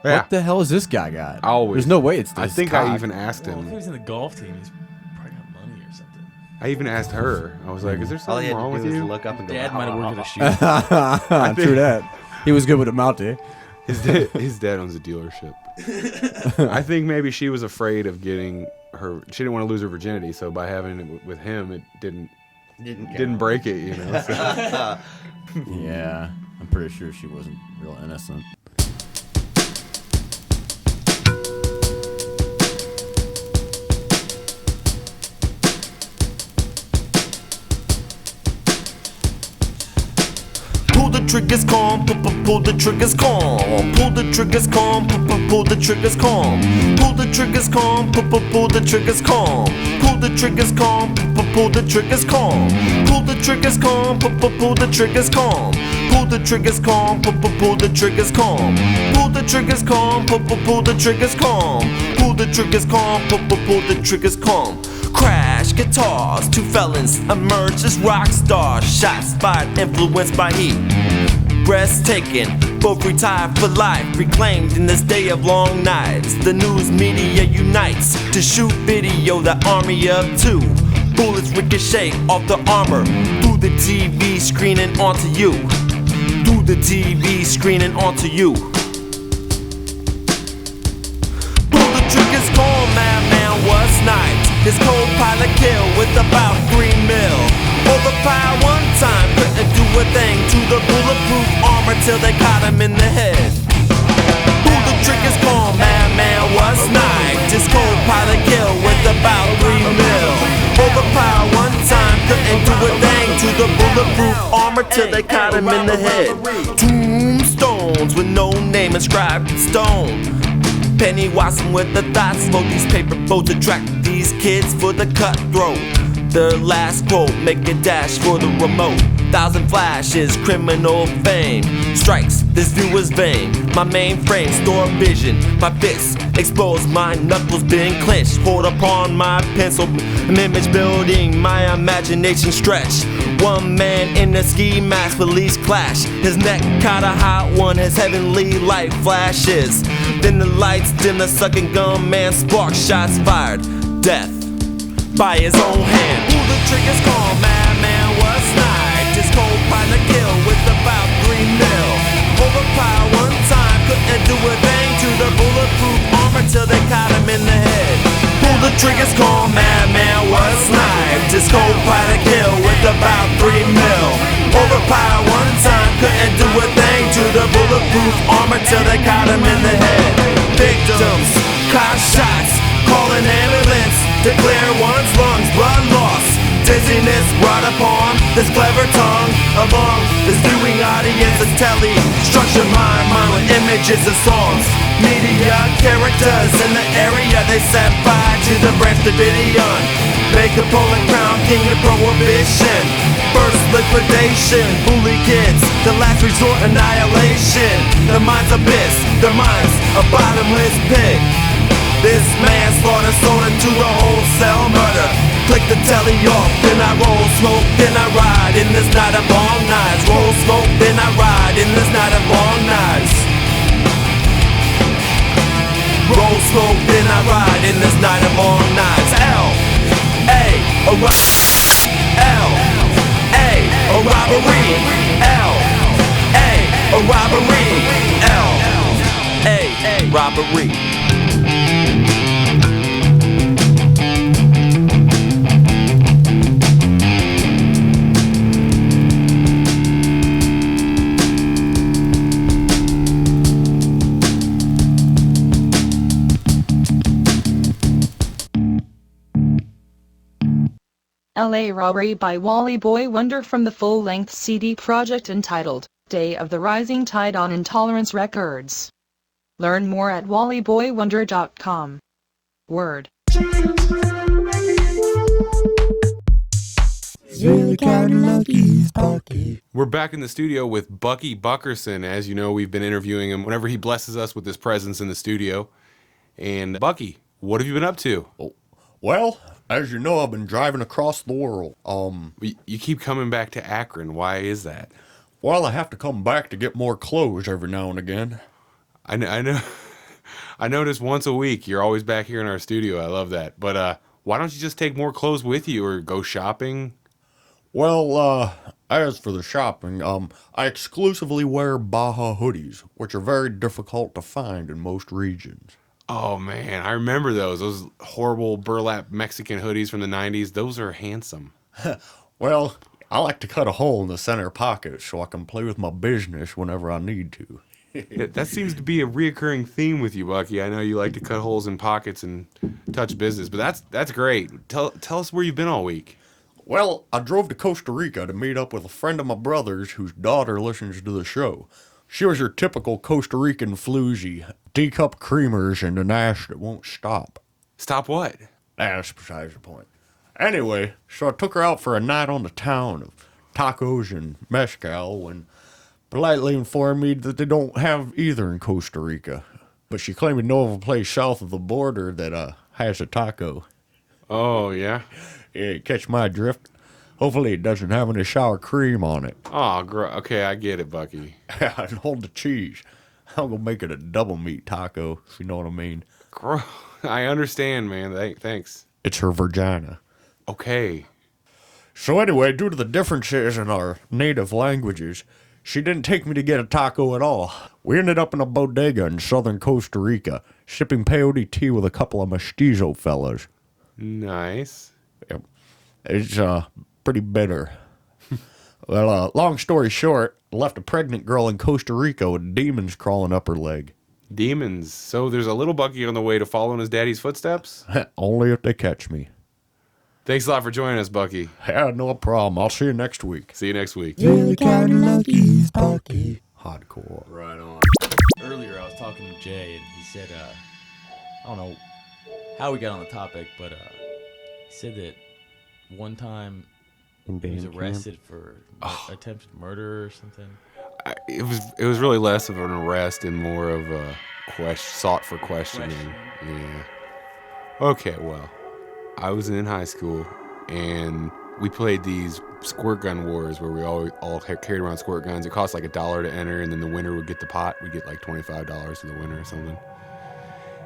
what the hell has this guy got? Always. There's no way it's this. I think cock. I even asked him. Well, if he was in the golf team, he's probably got money or something. I even asked her. I was like, "Is there All he something had wrong to with do was you?" look up and go, Dad might have worked at a shoe. True that. He was good with a Mountie. His dad owns a dealership. I think maybe she was afraid of getting her. She didn't want to lose her virginity, so by having it with him, it didn't break it. So. Yeah, I'm pretty sure she wasn't real innocent. triggers calm, pull the triggers calm, pull the triggers calm, pull the triggers calm, pull the triggers calm, pull the triggers calm, pull the triggers calm, pull the triggers calm, pull the triggers calm, pull the triggers calm, pull the triggers calm, pull the triggers calm, pull the triggers calm, pull the triggers calm, pull the triggers calm, pull the triggers calm. Crash guitars, two felons emerge as rock stars. Shots fired, influenced by heat. Breathtaking, both retired for life. Reclaimed in this day of long nights. The news media unites to shoot video. The army of two. Bullets ricochet off the armor through the TV screen and onto you. Through the TV screen and onto you. Pull the triggers, call madman was sniped. His co-pilot killed with about 3 mil. Overpowered one time, couldn't do a thing to the bulletproof armor till they caught him in the head. Pull the triggers, call madman was sniped. His co-pilot killed with about 3 mil. Overpowered one time, couldn't do a thing to the bulletproof armor till they caught him in the head. Tombstones with no name inscribed in stone. Penny Watson with the thoughts, smoke these paper boats, attract these kids for the cutthroat. Their last quote, make a dash for the remote. 1,000 flashes, criminal fame strikes, this view is vain. My mainframe, store vision, my fists exposed, my knuckles being clenched. Hold upon my pencil, image building, my imagination stretch. One man in a ski mask, police clash. His neck caught a hot one, his heavenly light flashes. Then the lights dim, the sucking gun man sparks, shots fired. Death by his own hand. Pull the triggers, call madman was sniped. His co-pilot killed with about 3 mil. Overpowered one time, couldn't do a thing to the bulletproof armor till they caught him in the head. Pull the triggers, call madman was sniped. His co-pilot killed with about 3 mil. Overpowered one time, couldn't do a thing to the bulletproof armor till they caught him in the head. Victims, caught shots, call an ambulance, declare one's lungs blood loss. Dizziness brought upon this clever tongue among this viewing audience. Is telly structure mind with images and songs. Media characters in the area, they set fire to the Branch Davidian. Make a Poland crown king of prohibition. First liquidation, bully kids, the last resort annihilation. Their minds abyss, their minds a bottomless pit. This manslaughter sold into the wholesale murder. Click the telly off, then I roll smoke, then I ride in this night of long nights. Roll smoke, then I ride in this night of long nights. Roll smoke, then I ride in this night of long nights. L.A. a L.A. a robbery. L.A. a robbery. L.A. robbery. LA Robbery by Wally Boy Wonder from the full-length CD project entitled Day of the Rising Tide on Intolerance Records. Learn more at wallyboywonder.com. Word. We're back in the studio with Bucky Buckerson. As you know, we've been interviewing him whenever he blesses us with his presence in the studio. And Bucky, what have you been up to? Well, as you know, I've been driving across the world. You keep coming back to Akron. Why is that? Well, I have to come back to get more clothes every now and again. I know. I notice once a week you're always back here in our studio. I love that. But why don't you just take more clothes with you or go shopping? Well, as for the shopping, I exclusively wear Baja hoodies, which are very difficult to find in most regions. Oh, man, I remember those horrible burlap Mexican hoodies from the 90s. Those are handsome. Well, I like to cut a hole in the center pocket so I can play with my business whenever I need to. Yeah, that seems to be a reoccurring theme with you, Bucky. I know you like to cut holes in pockets and touch business, but that's great. Tell us where you've been all week. Well, I drove to Costa Rica to meet up with a friend of my brother's whose daughter listens to the show. She was your typical Costa Rican floozy, D-cup creamers and an ash that won't stop. Stop what? That's besides the point. Anyway, so I took her out for a night on the town of tacos and mezcal when politely informed me that they don't have either in Costa Rica. But she claimed to know of a place south of the border that has a taco. Oh, yeah? Yeah, catch my drift? Hopefully it doesn't have any sour cream on it. Oh, okay, I get it, Bucky. And hold the cheese. I'm going to make it a double meat taco, if you know what I mean. I understand, man. Thanks. It's her vagina. Okay. So anyway, due to the differences in our native languages, she didn't take me to get a taco at all. We ended up in a bodega in southern Costa Rica, sipping peyote tea with a couple of mestizo fellas. Nice. Yep. It's pretty bitter. Well, long story short, left a pregnant girl in Costa Rica with demons crawling up her leg. Demons. So there's a little Bucky on the way to following his daddy's footsteps? Only if they catch me. Thanks a lot for joining us, Bucky. Yeah, no problem. I'll see you next week. See you next week. Really kind of lucky, Bucky. Hardcore. Right on. Earlier, I was talking to Jay, and he said, I don't know how we got on the topic, but he said that one time he was arrested for attempted murder or something. It was really less of an arrest and more of a sought for questioning. Yeah. Okay, well, I was in high school, and we played these squirt gun wars where we all carried around squirt guns. It cost like $1 to enter, and then the winner would get the pot. We'd get like $25 for the winner or something.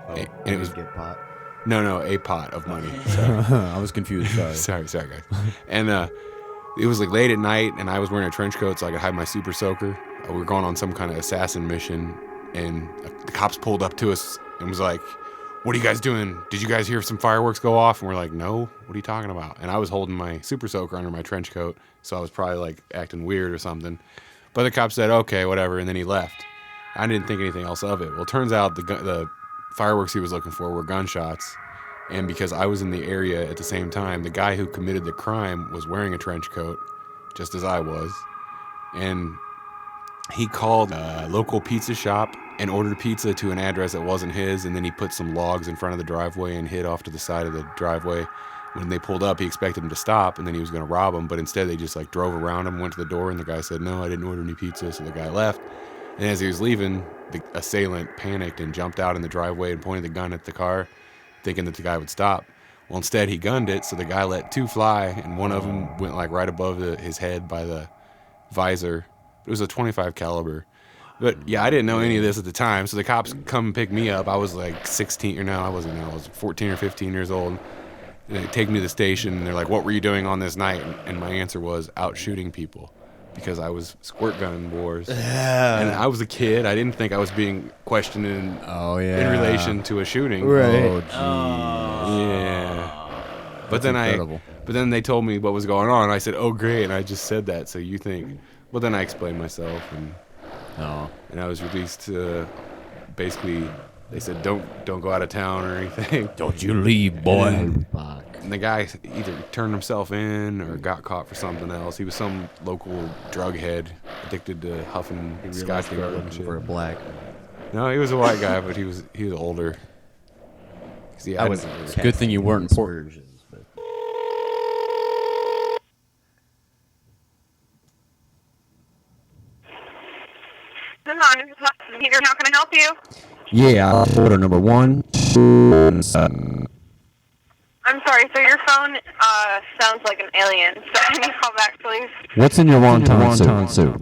Oh, and it it was get pot. No, a pot of money. I was confused. Sorry, guys. And it was like late at night, and I was wearing a trench coat so I could hide my super soaker. We were going on some kind of assassin mission, and the cops pulled up to us and was like, "What are you guys doing? Did you guys hear some fireworks go off?" And we're like, "No, what are you talking about?" And I was holding my super soaker under my trench coat, so I was probably like acting weird or something. But the cop said, "Okay, whatever," and then he left. I didn't think anything else of it. Well, it turns out the fireworks he was looking for were gunshots. And because I was in the area at the same time, the guy who committed the crime was wearing a trench coat, just as I was. And he called a local pizza shop and ordered pizza to an address that wasn't his. And then he put some logs in front of the driveway and hid off to the side of the driveway. When they pulled up, he expected them to stop, and then he was going to rob them. But instead, they just like drove around him, went to the door, and the guy said, "No, I didn't order any pizza." So the guy left. And as he was leaving, the assailant panicked and jumped out in the driveway and pointed the gun at the car, thinking that the guy would stop. Well, instead he gunned it, so the guy let two fly, and one of them went like right above his head by the visor. It was a .25 caliber. But yeah, I didn't know any of this at the time, so the cops come and pick me up. I was like 16, or no, I wasn't. I was 14 or 15 years old. And they take me to the station, and they're like, "What were you doing on this night?" And my answer was out shooting people, because I was squirt gun wars. And I was a kid. I didn't think I was being questioned in relation to a shooting. Right. Yeah. But then they told me what was going on. I said, "Oh, great." And I just said that. So you think, well, then I explained myself, and I was released basically, they said, don't go out of town or anything. Don't you leave, boy. And the guy either turned himself in or got caught for something else. He was some local drug head addicted to huffing scotch for a black. No, he was a white guy, but he was older. I was. It's a good thing you weren't important. How can I help you? Yeah, order number 1, 2, 7. I'm sorry, so your phone sounds like an alien. So can you call back, please? What's in your wonton soup?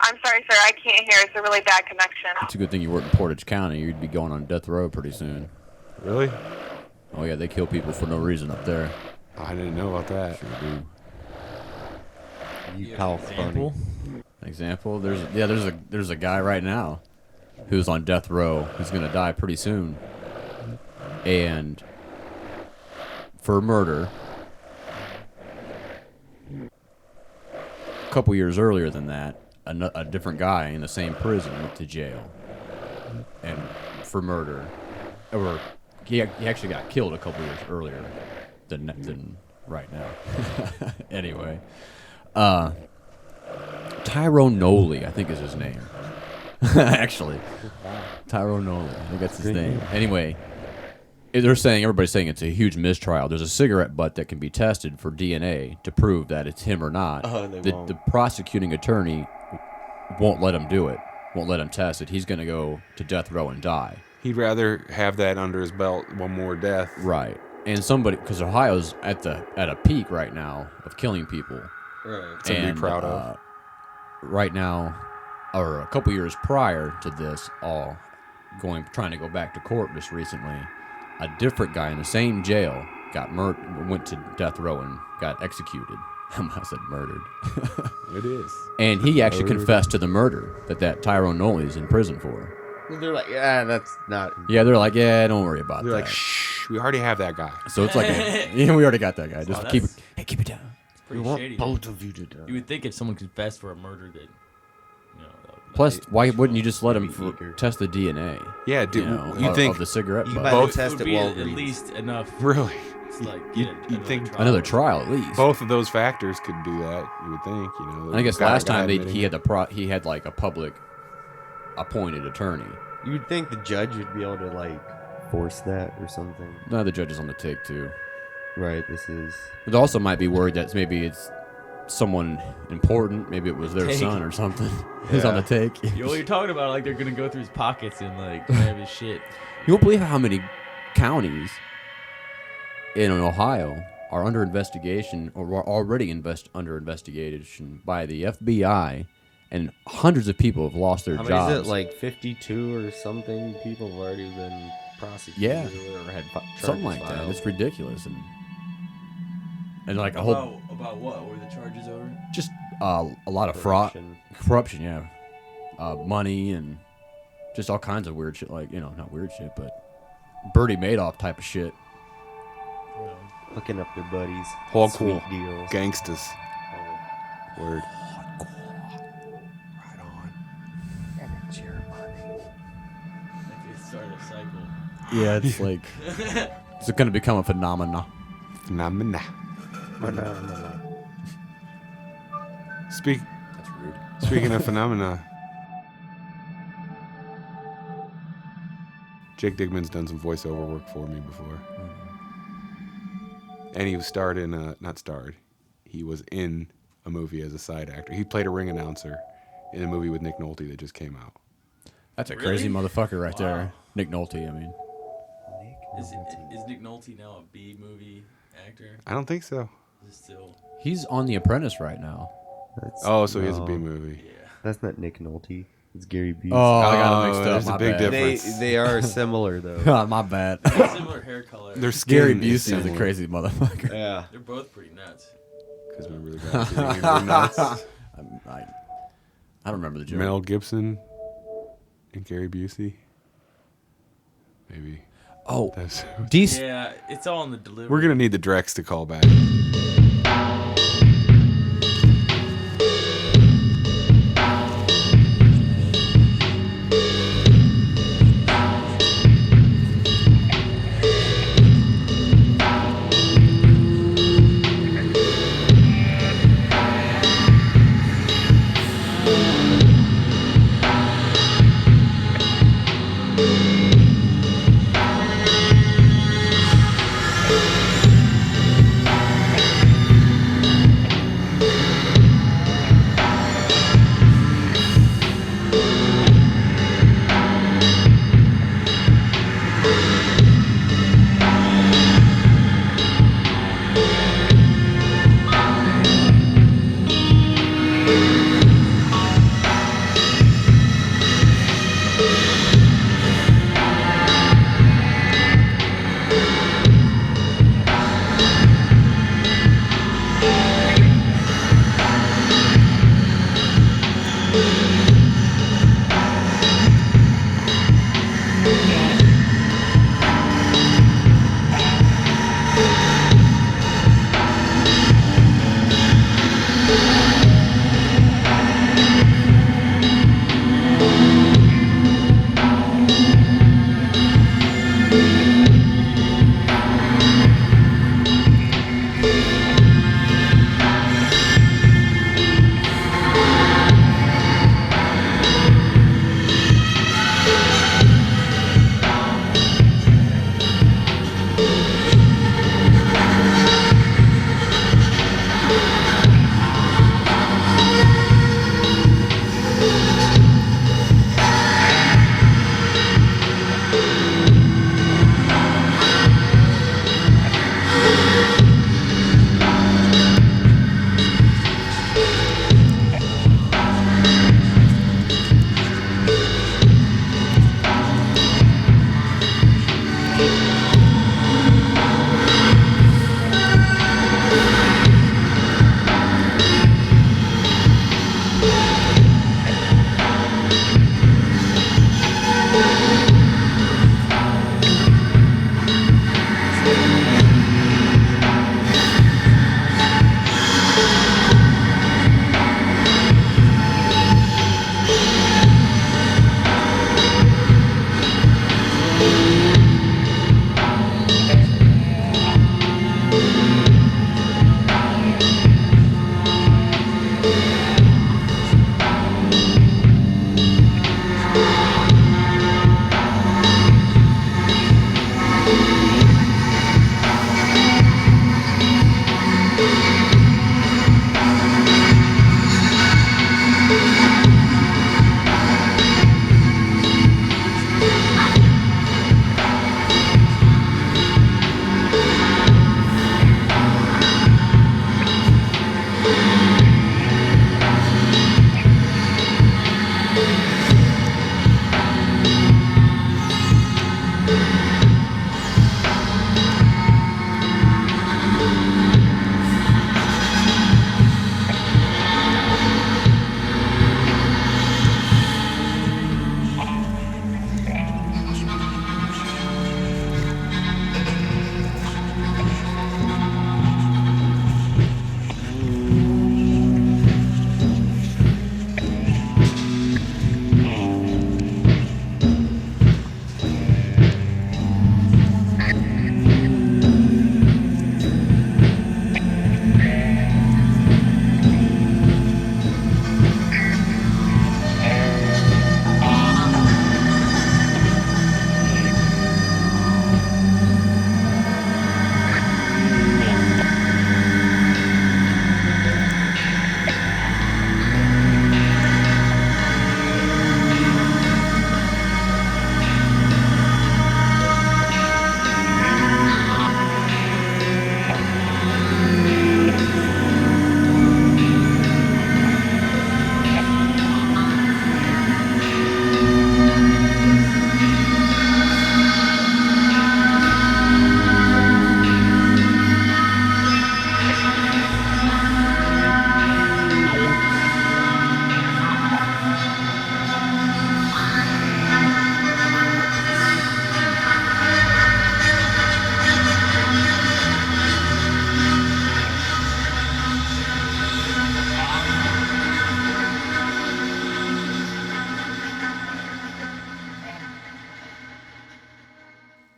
I'm sorry, sir, I can't hear. It's a really bad connection. It's a good thing you work in Portage County. You'd be going on death row pretty soon. Really? Oh yeah, they kill people for no reason up there. I didn't know about that. Sure do. Example? There's a guy right now who's on death row who's gonna die pretty soon, and for murder. A couple years earlier than that, a different guy in the same prison went to jail, and for murder, or he actually got killed a couple years earlier than right now. Anyway, Tyrone Noli, I think is his name. Actually, Tyrone Noli, I think that's his name. Anyway, everybody's saying it's a huge mistrial. There's a cigarette butt that can be tested for DNA to prove that it's him or not. The prosecuting attorney won't let him do it. Won't let him test it. He's going to go to death row and die. He'd rather have that under his belt, one more death. Right. And because Ohio's at a peak right now of killing people. Right. Something to be proud of. Right now, or a couple years prior to this, trying to go back to court just recently, a different guy in the same jail went to death row and got executed. I said murdered. It is. And he actually confessed to the murder that Tyrone Noli's in prison for. They're like, yeah, that's not. Yeah, they're like, yeah, don't worry about that. They're like, shh, we already have that guy. So it's like, we already got that guy. Just keep it down. It's pretty shady. Both of you to die. You would think if someone confessed for a murder that, Plus, why wouldn't you just let him test the DNA? Yeah, dude. You think of the cigarette? Both test would it be well. at least enough. Really? It's like You'd think another trial at least. Both of those factors could do that. You would think, And I guess last time he had like a public appointed attorney. You'd think the judge would be able to like force that or something. No, the judge is on the take too. Right. This is. It also might be worried that maybe it's someone important. Maybe it was their son or something. He's on the take. You're talking about like they're gonna go through his pockets and like grab his shit. You won't believe how many counties in Ohio are under investigation or are already under investigation by the FBI, and hundreds of people have lost their How jobs. many is it? Like 52 or something people have already been prosecuted or had something like filed. that. It's ridiculous, and like a whole About what were the charges over? just a lot of corruption, yeah, money and just all kinds of weird shit. Like not weird shit, but Bernie Madoff type of shit. Hooking up their buddies. Hardcore Sweet deals. gangsters. Word. Right on. And it's your money. Like it started a cycle. Yeah, it's like it's going to become a phenomenon. Phenomena. That's rude. Speaking of phenomena, Jake Digman's done some voiceover work for me before. And he was he was in a movie as a side actor. He played a ring announcer in a movie with Nick Nolte that just came out. That's a crazy motherfucker right there. Nick Nolte, I mean. Is Nick Nolte now a B movie actor? I don't think so. Is it still? He's on The Apprentice right now. So he has a B movie. Yeah. That's not Nick Nolte. It's Gary Busey. Oh, I got him mixed up. There's My a big bad. difference. They are similar though. My bad. Similar hair color. Their skin Gary is Busey is a similar. crazy motherfucker. Yeah. They're both pretty nuts. Because remember the guy being nuts? I don't remember the joke. Mel Gibson and Gary Busey. Maybe. Oh, That's, Yeah, it's all in the delivery. we're gonna need the Drex to call back.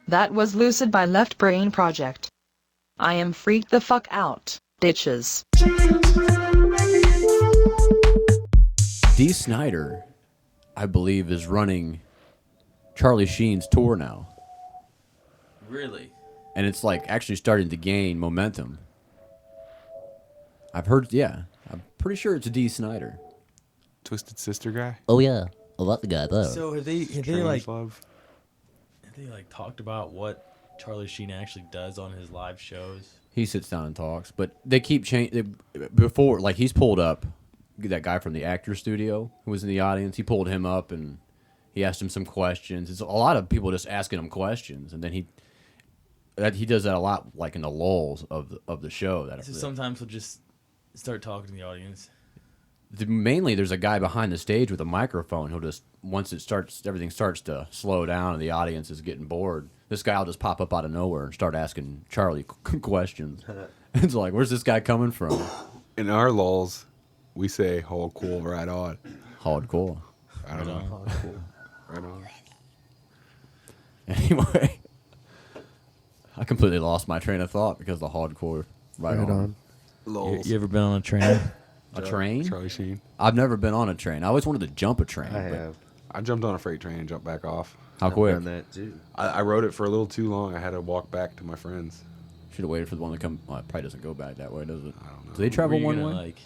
That was Lucid by Left Brain Project. I am freaked the fuck out, bitches. Dee Snider, I believe, is running Charlie Sheen's tour now. Really? And it's like actually starting to gain momentum. I've heard, yeah. I'm pretty sure it's Dee Snider. Twisted Sister guy? Oh yeah, I like the guy though. So have they Love. talked about what Charlie Sheen actually does on his live shows? He sits down and talks, but they keep changing. Before, like, he's pulled up that guy from the actor studio who was in the audience. He pulled him up and he asked him some questions. It's a lot of people just asking him questions, and then he does that a lot, like in the lulls of the show. So sometimes he'll just start talking to the audience. Mainly, there's a guy behind the stage with a microphone. He'll just, once everything starts to slow down and the audience is getting bored, this guy will just pop up out of nowhere and start asking Charlie questions. It's like, where's this guy coming from? In our lulls, we say "hold cool, right on." Hardcore. I don't know. Hardcore. Right on. Anyway, I completely lost my train of thought because of the hardcore. Right on. You ever been on a train? A train? Charlie Sheen. I've never been on a train. I always wanted to jump a train. I but have. I jumped on a freight train and jumped back off. How quick? I've done that too. I rode it for a little too long. I had to walk back to my friends. Should have waited for the one to come. Well, it probably doesn't go back that way, does it? I don't know. Do they travel Were you one gonna, way? like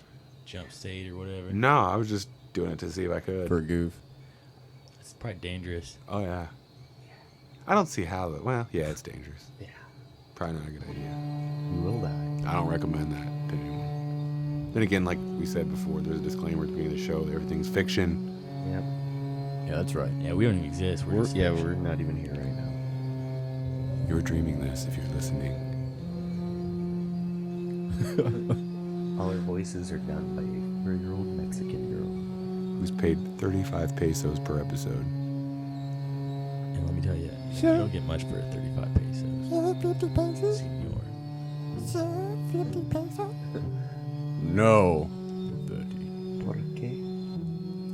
jump state or whatever? No, I was just doing it to see if I could. For a goof. It's probably dangerous. Oh, yeah. I don't see how that. Well, yeah, it's dangerous. Yeah. Probably not a good idea. You will die. I don't recommend that to anyone. Then again, like we said before, there's a disclaimer at the beginning of the show that everything's fiction. Yep. Yeah, that's right. Yeah, we don't even exist. We're just fiction. We're not even here right now. You're dreaming this if you're listening. All our voices are done by a 4-year-old Mexican girl who's paid 35 pesos per episode. And let me tell you, you don't get much for 35 pesos. 50 pesos. Senor. Sir, 50 pesos. No. 30. Porqué?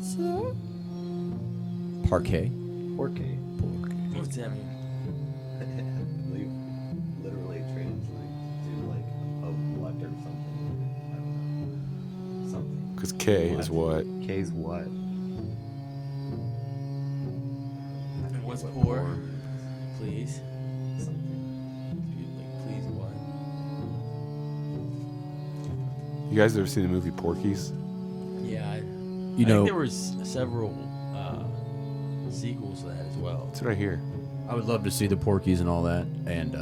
Sir. Parquet? Porqué. What's that mean? Literally translate to like a what or something. I don't know. Something. Because K is what? K's what? And what's poor? Please. Something. Like, please what? You guys ever seen the movie Porky's? Yeah, I know, think there was several sequels to that as well. That's what I hear. I would love to see the Porkies and all that, and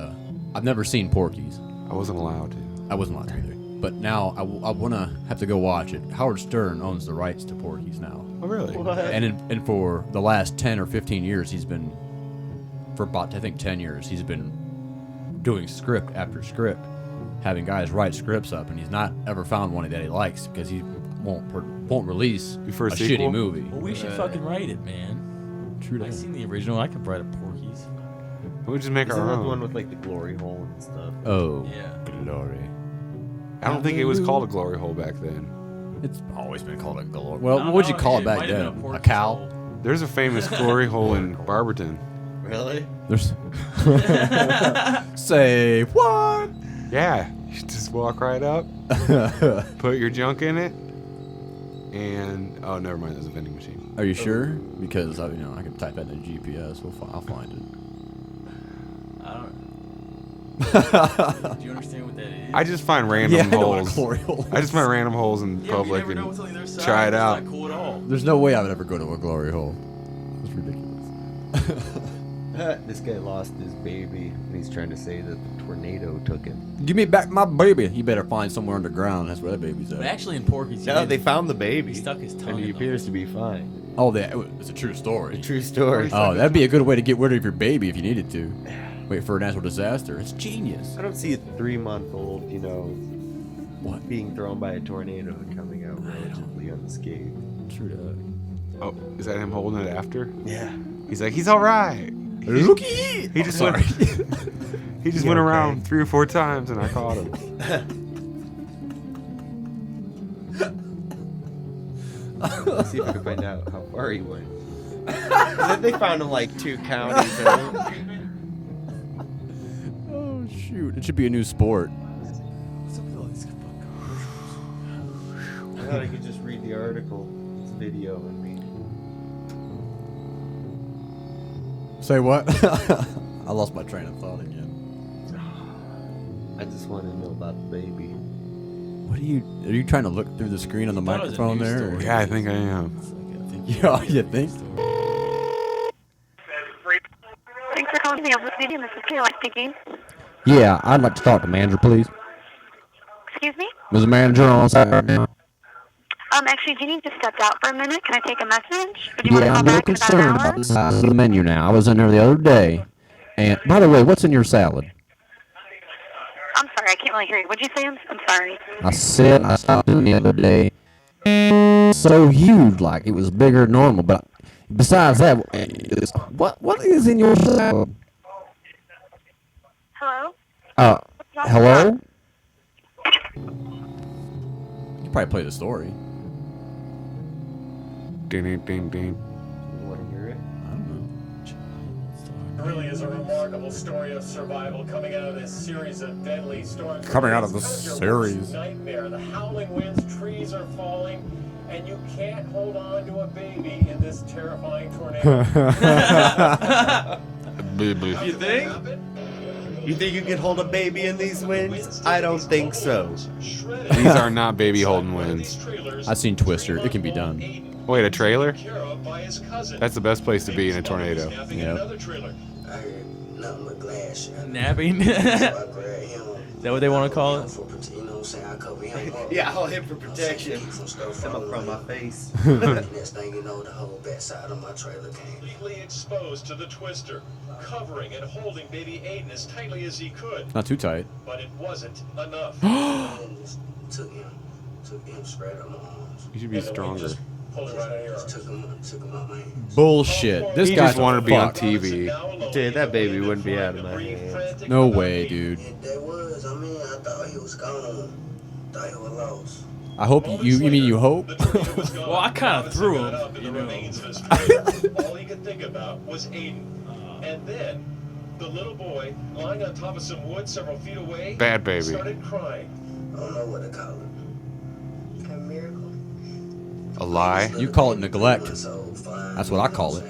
I've never seen Porkies. I wasn't allowed to. I wasn't allowed to either. But now I want to have to go watch it. Howard Stern owns the rights to Porky's now. Oh, really? What? And for the last 10 or 15 years, he's been, for about, I think, 10 years, he's been doing script after script, having guys write scripts up, and he's not ever found one that he likes because he won't release Before a sequel? shitty movie. Well, we should fucking write it, man. True I've that. seen the original. I could write a Porky's. We'll just make Isn't our that own. the one with like the glory hole and stuff? Oh, Yeah. glory. I don't think it was called a glory hole back then. It's always been called a glory. Well, No, what would you no, call it it back might have then? been a A Porky's cow? hole. There's a famous glory hole in Barberton. Really? There's. Say what? Yeah, you just walk right up, put your junk in it, and oh, never mind. There's a vending machine. Are you sure? Because I can type that in the GPS. I'll find it. I don't. Do you understand what that is? I just find random I know what a holes. glory hole I just find random holes in Yeah, but you public never know and what's on the other side. try it It's out. not cool at all. There's no way I would ever go to a glory hole. That's ridiculous. This guy lost his baby, and he's trying to say that the tornado took him. Give me back my baby. You better find somewhere underground. That's where that baby's But at. actually, in Porky's, No, they found the baby. He stuck his tongue and he in the appears hole. to be fine. Oh, it's a true story. True story. Oh, that'd be a good way to get rid of your baby if you needed to. Wait for a natural disaster. It's genius. I don't see a 3-month-old, What? being thrown by a tornado and coming out relatively unscathed. True that. Oh, is that him holding it after? Yeah. He's like, he's all right. Looky! He just sorry. went. He just You went okay? around 3 or 4 times, and I caught him. Let's see if I can find out how far he went. And then they found him like 2 counties over. Shoot, it should be a new sport. I thought I could just read the article, this video, and read it. Say what? I lost my train of thought again. I just want to know about the baby. What are you trying to look through the screen on the microphone there? Or? Yeah, I think I am. Yeah, you think? Thanks for calling the Elvis Media. This is Kayla speaking. Yeah, I'd like to talk to the manager, please. Excuse me? Was the manager on site right now? Actually, Jeannie just stepped out for a minute. Can I take a message? Or do you want to Yeah, call I'm a little back in about an concerned hour? about the size of the menu now. I was in there the other day. And, by the way, what's in your salad? I'm sorry, I can't really hear you. What'd you say? I'm sorry. I said I stopped in the other day. So huge, like it was bigger than normal. But besides that, what is in your salad? Hello? Hello? You probably play the story. Ding, ding, ding, ding. You want to hear it? I don't know. It really is a remarkable story of survival coming out of this series of deadly storms. Coming out of the It's your series. worst nightmare. The howling winds, trees are falling, and you can't hold on to a baby in this terrifying tornado. You think? You think you could hold a baby in these winds? I don't think so. These are not baby holding winds. I've seen Twister. It can be done. Wait, a trailer? That's the best place to be in a tornado. Yep. Napping? Is that what they want to call it? Yeah, I'll hit for protection. Come up from my face. Next thing you know, the whole backside of my trailer came. Completely exposed to the twister, covering and holding baby Aiden as tightly as he could. Not too tight. But it wasn't enough. Took him, spread out my arms. You should be stronger. Pulled it right out of your Just took him out my hand. Bullshit. This He guy just wanted to be on TV. Dude, that baby wouldn't be out of my hands. No way, dude. That was, I thought he was gone. Thought he was lost. I hope you mean you hope? Well, I kind of threw him, you know. All he could think about was Aiden. And then the little boy, lying on top of some wood several feet away, Bad baby. started crying. I don't know what to call it. A miracle. A lie? You call it neglect. That's what I call it.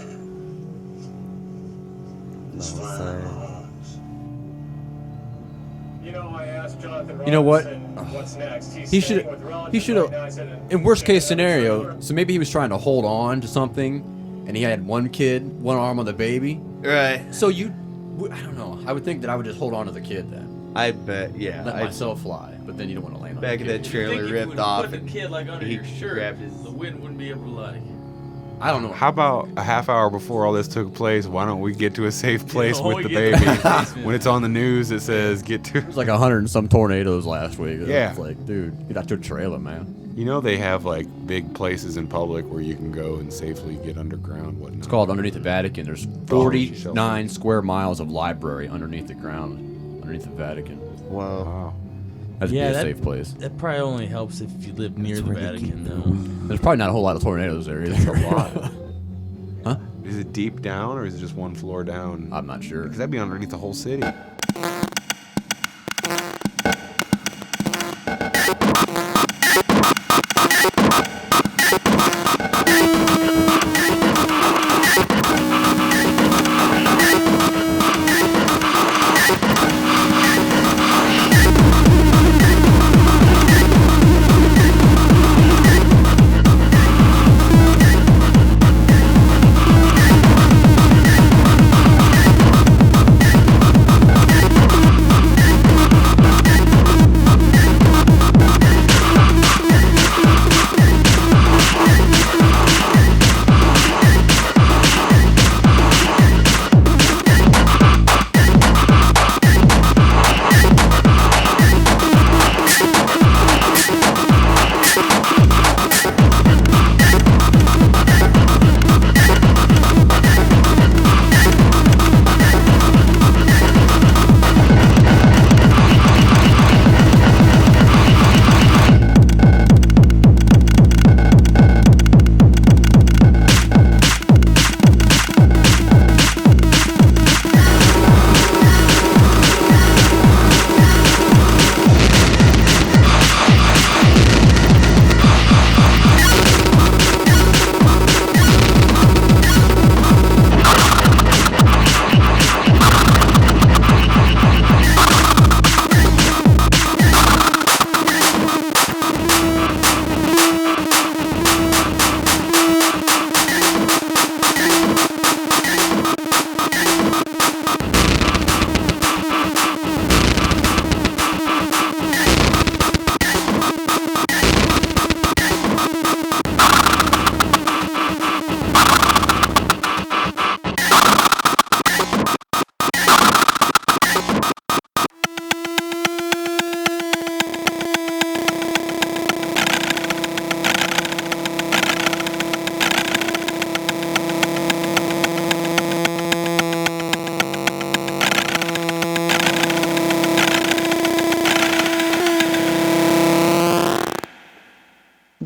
You know, I asked Jonathan You know what? Robinson, what's next? He should have, in worst case scenario, so maybe he was trying to hold on to something and he had one kid, one arm on the baby. Right. So I don't know. I would think that I would just hold on to the kid then. I bet, yeah. Let myself fly, but then you don't want to land on Back the in kid. that trailer Think if you ripped would off. put the kid like under he your shirt, grabbed his. the wind wouldn't be able to like. I don't know. How about a half hour before all this took place? Why don't we get to a safe place with the get baby? to the basement. When it's on the news, it says get to. There's like 100 and some tornadoes last week. Yeah. It's like, dude, get out your trailer, man. You know they have like big places in public where you can go and safely get underground. Whatnot. It's called underneath the Vatican. There's 49 square miles of library underneath the ground, underneath the Vatican. Wow. That'd be a safe place. That probably only helps if you live near the Vatican, though. There's probably not a whole lot of tornadoes there either. A lot. Huh? Is it deep down or is it just one floor down? I'm not sure. Because that'd be underneath the whole city.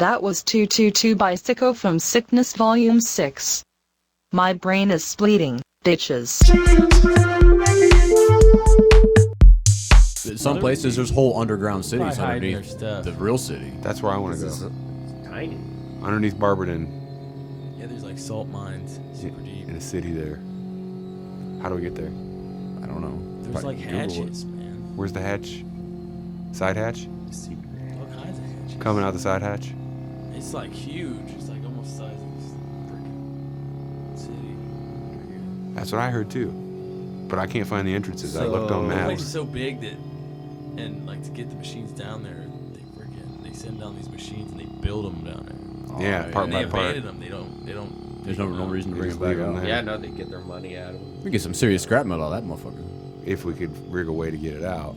That was 222 by Sicko from Sickness Volume 6. My brain is bleeding, bitches. In some places, there's whole underground cities Probably hiding underneath their stuff. the real city. That's where I want to This go. is tiny. Underneath Barberton, Yeah, there's like salt mines, super deep. in a city there. How do we get there? I don't know. There's Probably like Google it. hatches, man. Where's the hatch? Side hatch? All kinds of hatches. Coming out the side hatch? It's like huge. It's like almost the size of this freaking city. That's what I heard too. But I can't find the entrances. I looked on The place maps. is so big that, and like to get the machines down there, they send down these machines and they build them down there. Yeah, part and by they part. abandon them. They don't. There's no reason to bring it back out. Yeah, no, they get their money out of them. We get some serious scrap metal out of that motherfucker. If we could rig a way to get it out.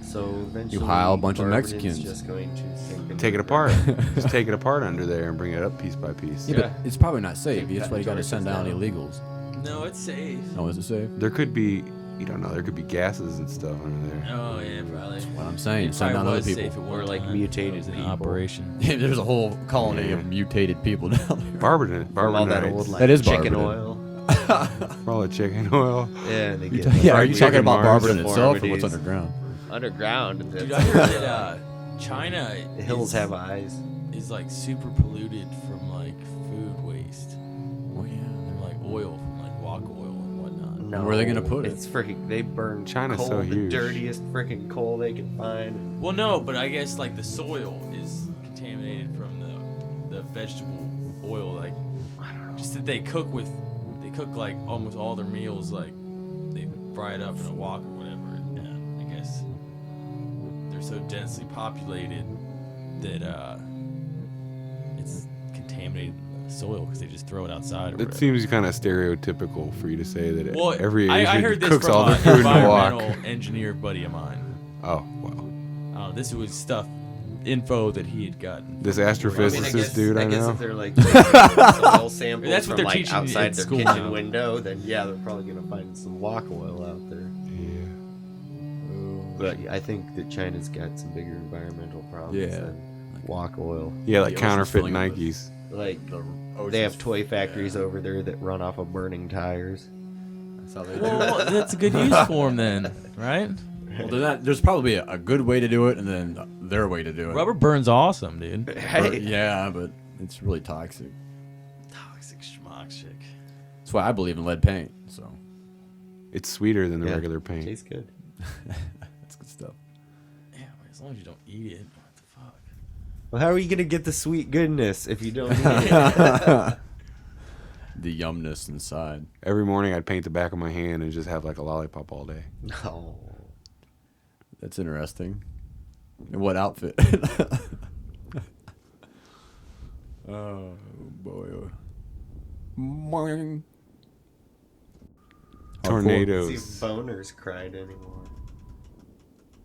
So eventually, You hire a bunch of Barberton's Mexicans. just going to sink Take it into apart. the ground. Just take it apart under there and bring it up piece by piece. Yeah, but it's probably not safe. Take That's why you got to send down torches illegals. No, it's safe. Oh, is it safe? There could be, you don't know, there could be gases and stuff under there. Oh yeah, probably. What I'm saying, It send down probably other was people. safe at Or one like time. mutated It was in people. operation. There's a whole colony Yeah. of mutated people down there. Barberton. From all that Barbernite. old like That is chicken Barberton. oil. For all the chicken oil. Yeah, they get Yeah, are you Chicken talking about Mars. Barberton itself or what's Deformities. underground? underground. Dude, I heard that China The hills is, have eyes. is like super polluted from like food waste. Oh yeah, From like oil, from like wok oil and whatnot. No, Where are they gonna put it? It's freaking. They burn China's coal, so the huge. dirtiest freaking coal they can find. Well, no, but I guess like the soil is contaminated from the vegetable oil. Like I don't know, just that they cook with. They cook like almost all their meals like they fry it up in a wok or whatever. And I guess they're so densely populated that it's contaminated soil because they just throw it outside. Or It whatever. seems kind of stereotypical for you to say that Well, every I Asian heard this cooks from all an their food in a wok. environmental engineer buddy of mine. Oh, wow. This was info that he had gotten. This I astrophysicist guess, dude I guess know. if they're like soil samples That's what from they're like teaching outside at their school kitchen now. window, then yeah, they're probably gonna find some wok oil out there. Yeah. But I think that China's got some bigger environmental problems Yeah. than wok oil. Yeah, like The ocean's counterfeit filling up with- Nikes. Like ocean's- they have toy factories over there that run off of burning tires. That's how they do Well, it. that's a good use for them then, right? Well, there's probably a good way to do it and then their way to do it. Rubber burns awesome, dude. Yeah, but it's really toxic. Toxic schmoxic. That's why I believe in lead paint. So It's sweeter than the Yeah, regular paint. Tastes good. that's good stuff. Yeah, but as long as you don't eat it. What the fuck? Well, how are you gonna get the sweet goodness if you don't eat it? The yumness inside. Every morning I'd paint the back of my hand and just have like a lollipop all day. No. That's interesting. And what outfit? Oh boy. Boing. Tornadoes. See if Boner's cried anymore.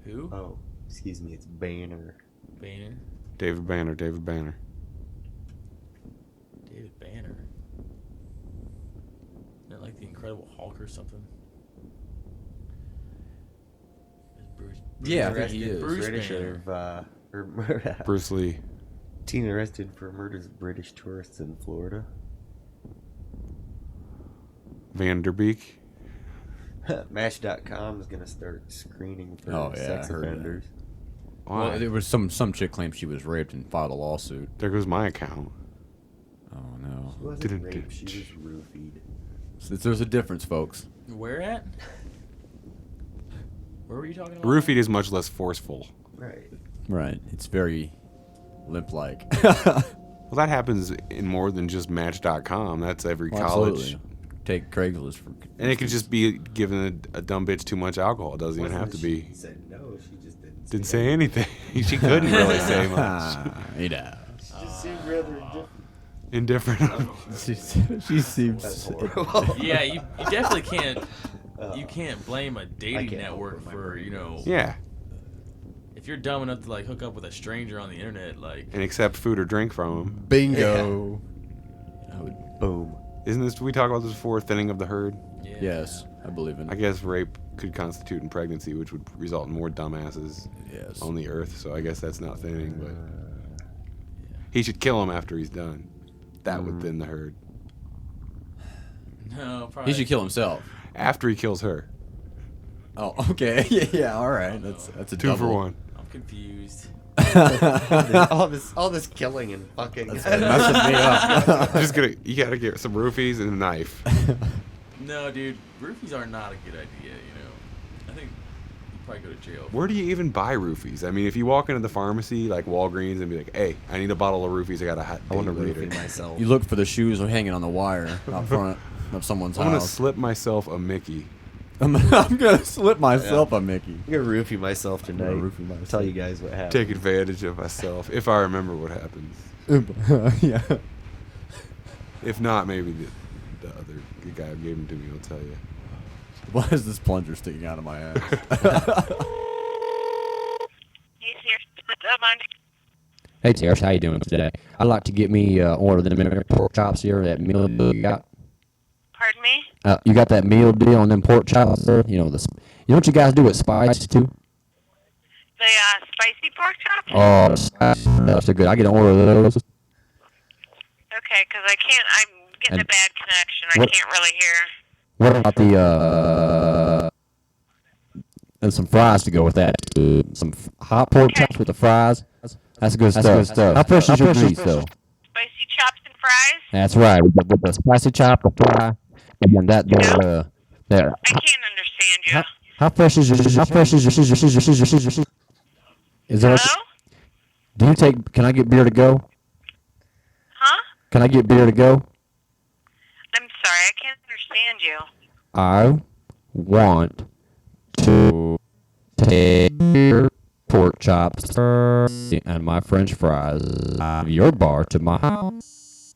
Who? Oh, excuse me, it's Banner. Banner? David Banner, David Banner. David Banner. Isn't that like the Incredible Hulk or something? Bruce, Yeah, I Teen think he arrested is. for Bruce British Banner. Bruce Lee. Teen arrested for murders of British tourists in Florida. Vanderbeek. Match.com is gonna start screening for Oh, yeah, sex I heard that. offenders. Why? Well, there was some chick claimed she was raped and filed a lawsuit. There goes my account. Oh no. She wasn't Didn't raped, do- she was roofied. So there's a difference, folks. Where at? Where were you talking about? Roofied is much less forceful. Right. Right. It's very limp-like. Well, that happens in more than just Match.com. That's every Well, college. absolutely. Take Craigslist for. And it could just be giving a dumb bitch too much alcohol. It doesn't even have to be. She said no, she just Didn't say anything. She couldn't really say much. You know. She just seemed rather indifferent. Indifferent. She seems. That's horrible. Yeah, you definitely can't. Oh. You can't blame a dating can't network open my for brain. Yeah. If you're dumb enough to like hook up with a stranger on the internet, like And accept food or drink from him. Bingo. Boom. Isn't this, we talked about this before, thinning of the herd? yeah. Yes, I believe in I it. guess rape could constitute in pregnancy, which would result in more dumbasses Yes. on the earth. So I guess that's not thinning, but He should kill him after he's done. That would thin the herd. No, probably. He should kill himself. After he kills her. Oh, okay. Yeah, all right. That's a 2 for double. 1. I'm confused. all this killing and fucking. That's messing me up. You gotta get some roofies and a knife. No, dude, roofies are not a good idea. You know, I think you probably go to jail. Where do you even buy roofies? I mean, if you walk into the pharmacy like Walgreens and be like, "Hey, I need a bottle of roofies. I got a hot I want to later." roofie myself. You look for the shoes hanging on the wire out front of someone's I'm gonna house. slip myself a Mickey. I'm gonna slip myself a Mickey. I'm gonna roofie myself tonight. I'm gonna roofie myself. Tell you guys what happened. Take advantage of myself if I remember what happens. Yeah. If not, maybe the other guy who gave them to me will tell you. Why is this plunger sticking out of my ass? Hey, Terrence, how you doing today? I'd like to get me one of them pork chops here, that meal deal you got. Pardon me? You got that meal deal on them pork chops there? You know what you guys do with spice too? The spicy pork chops? Oh, the spicy stuff, so good. I get an order of those. Okay, because I'm getting a bad connection. I can't really hear. What about the and some fries to go with that? Some hot pork chops with the fries. That's good stuff. How fresh is your grease though? Spicy chops and fries? That's right. With the spicy chop, the fry, and then that there. I can't understand you. How fresh is your? Is there? Hello? Do you take? Can I get beer to go? Huh? Can I get beer to go? I'm sorry, I can't understand you. I want to take your pork chops and my French fries out of your bar to my house.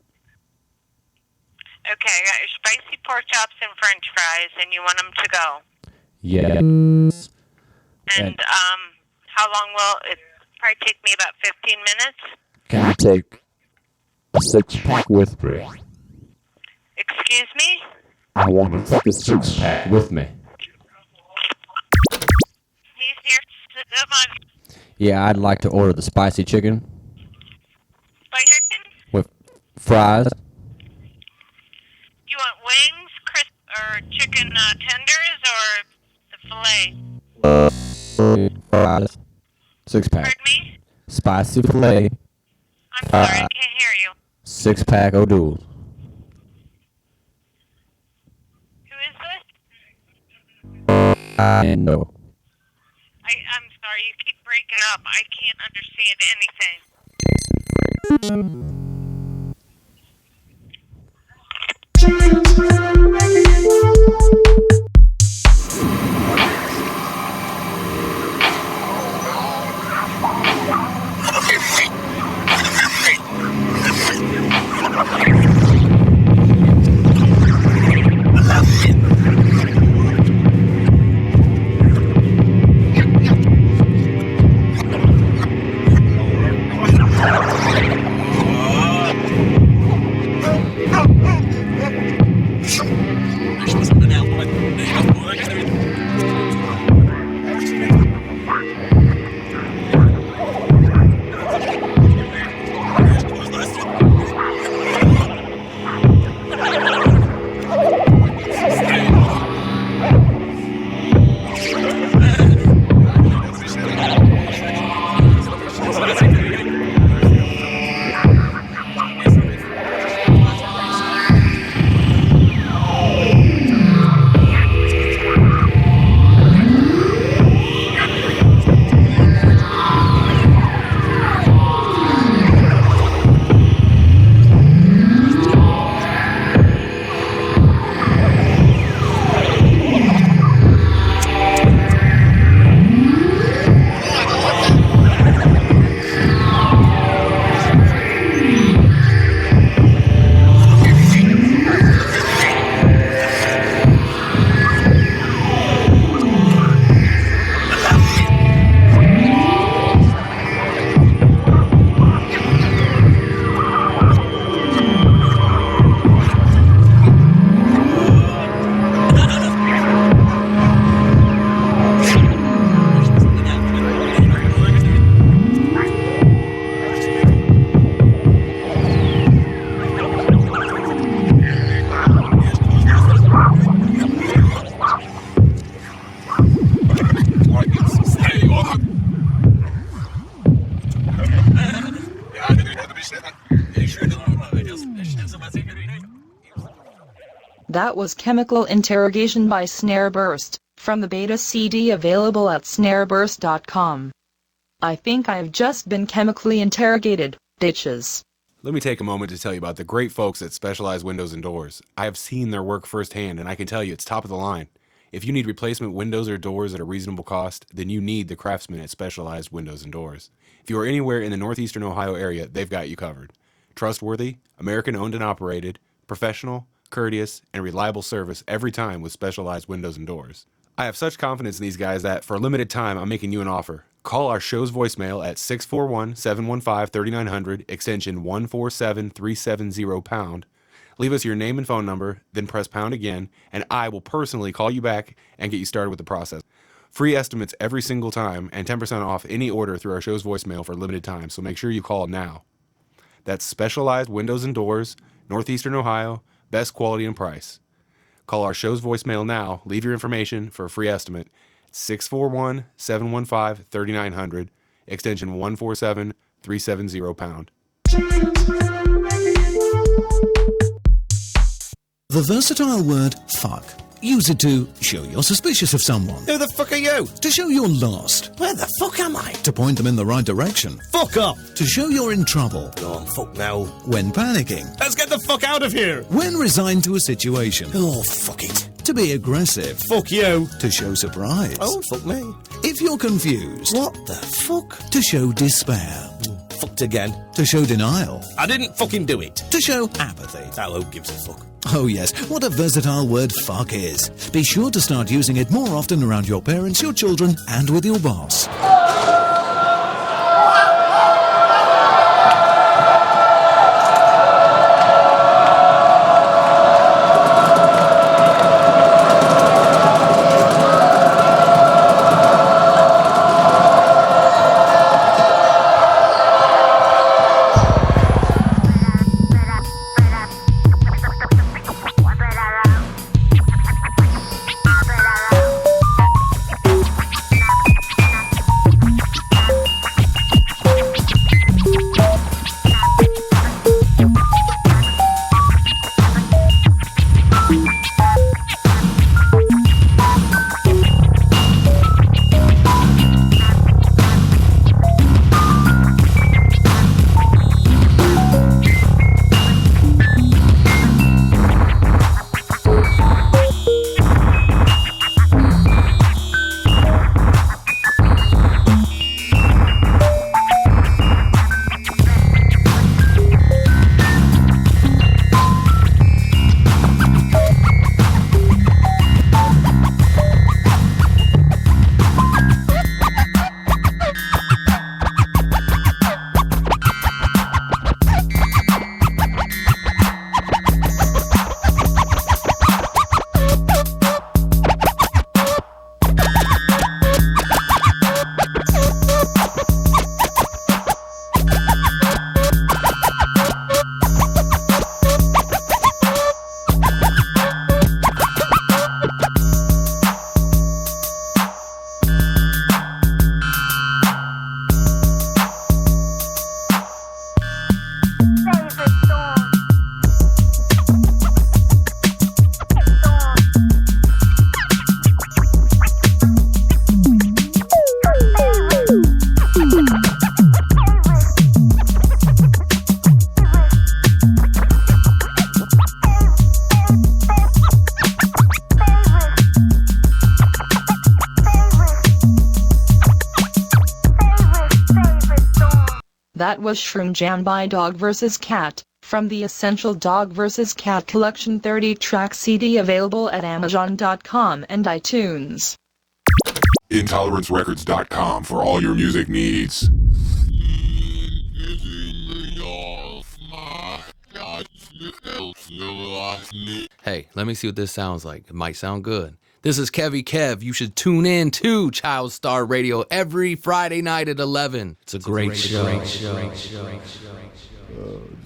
Okay, I got your spicy pork chops and French fries, and you want them to go. Yes. And how long will it? Probably take me about 15 minutes. Can I take a 6-pack with me? Excuse me? I want to take a 6-pack with me. He's here. Come on. Yeah, I'd like to order the spicy chicken Spicy chicken? with fries. You want wings, crisp, or chicken tenders, or the fillet? Fries. 6-pack. Pardon me? Spicy filet. I'm sorry, I can't hear you. 6-pack O'Doul's. Who is this? I know. I'm sorry, you keep breaking up. I can't understand anything. That was Chemical Interrogation by Snareburst, from the beta CD available at snareburst.com. I think I've just been chemically interrogated, bitches. Let me take a moment to tell you about the great folks at Specialized Windows and Doors. I have seen their work firsthand, and I can tell you it's top of the line. If you need replacement windows or doors at a reasonable cost, then you need the craftsmen at Specialized Windows and Doors. If you are anywhere in the northeastern Ohio area, they've got you covered. Trustworthy, American-owned and operated, professional, courteous, and reliable service every time with Specialized Windows and Doors. I have such confidence in these guys that, for a limited time, I'm making you an offer. Call our show's voicemail at 641-715-3900, extension 147-370 #. Leave us your name and phone number, then press pound again, and I will personally call you back and get you started with the process. Free estimates every single time, and 10% off any order through our show's voicemail for a limited time, so make sure you call now. That's Specialized Windows and Doors, Northeastern Ohio, best quality and price. Call our show's voicemail now, leave your information for a free estimate, 641-715-3900, extension 147-370 #. The versatile word fuck. Use it to show you're suspicious of someone. Who the fuck are you? To show you're lost. Where the fuck am I? To point them in the right direction. Fuck up! To show you're in trouble. Oh, fuck now. When panicking. Let's get the fuck out of here! When resigned to a situation. Oh, fuck it. To be aggressive. Fuck you. To show surprise. Oh, fuck me. If you're confused. What the fuck? To show despair. Fucked again. To show denial. I didn't fucking do it. To show apathy. Oh, who gives a fuck? Oh yes, what a versatile word fuck is. Be sure to start using it more often around your parents, your children, and with your boss. That was Shroom Jam by Dog vs. Cat, from the Essential Dog vs. Cat Collection 30-track CD available at Amazon.com and iTunes. IntoleranceRecords.com for all your music needs. Hey, let me see what this sounds like. It might sound good. This is Kevy Kev. You should tune in to ChildStar Radio every Friday night at 11. It's a great show. Oh,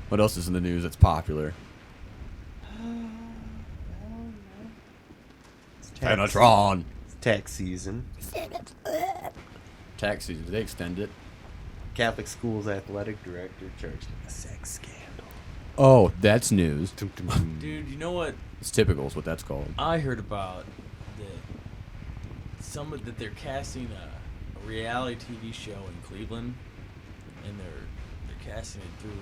what else is in the news that's popular? Penatron. It's tax season. Tax season. Did they extend it? Catholic school's athletic director charged in a sex scandal. Oh, that's news. Dude, you know what? It's typical is what that's called. I heard about that they're casting a reality TV show in Cleveland, and they're casting it through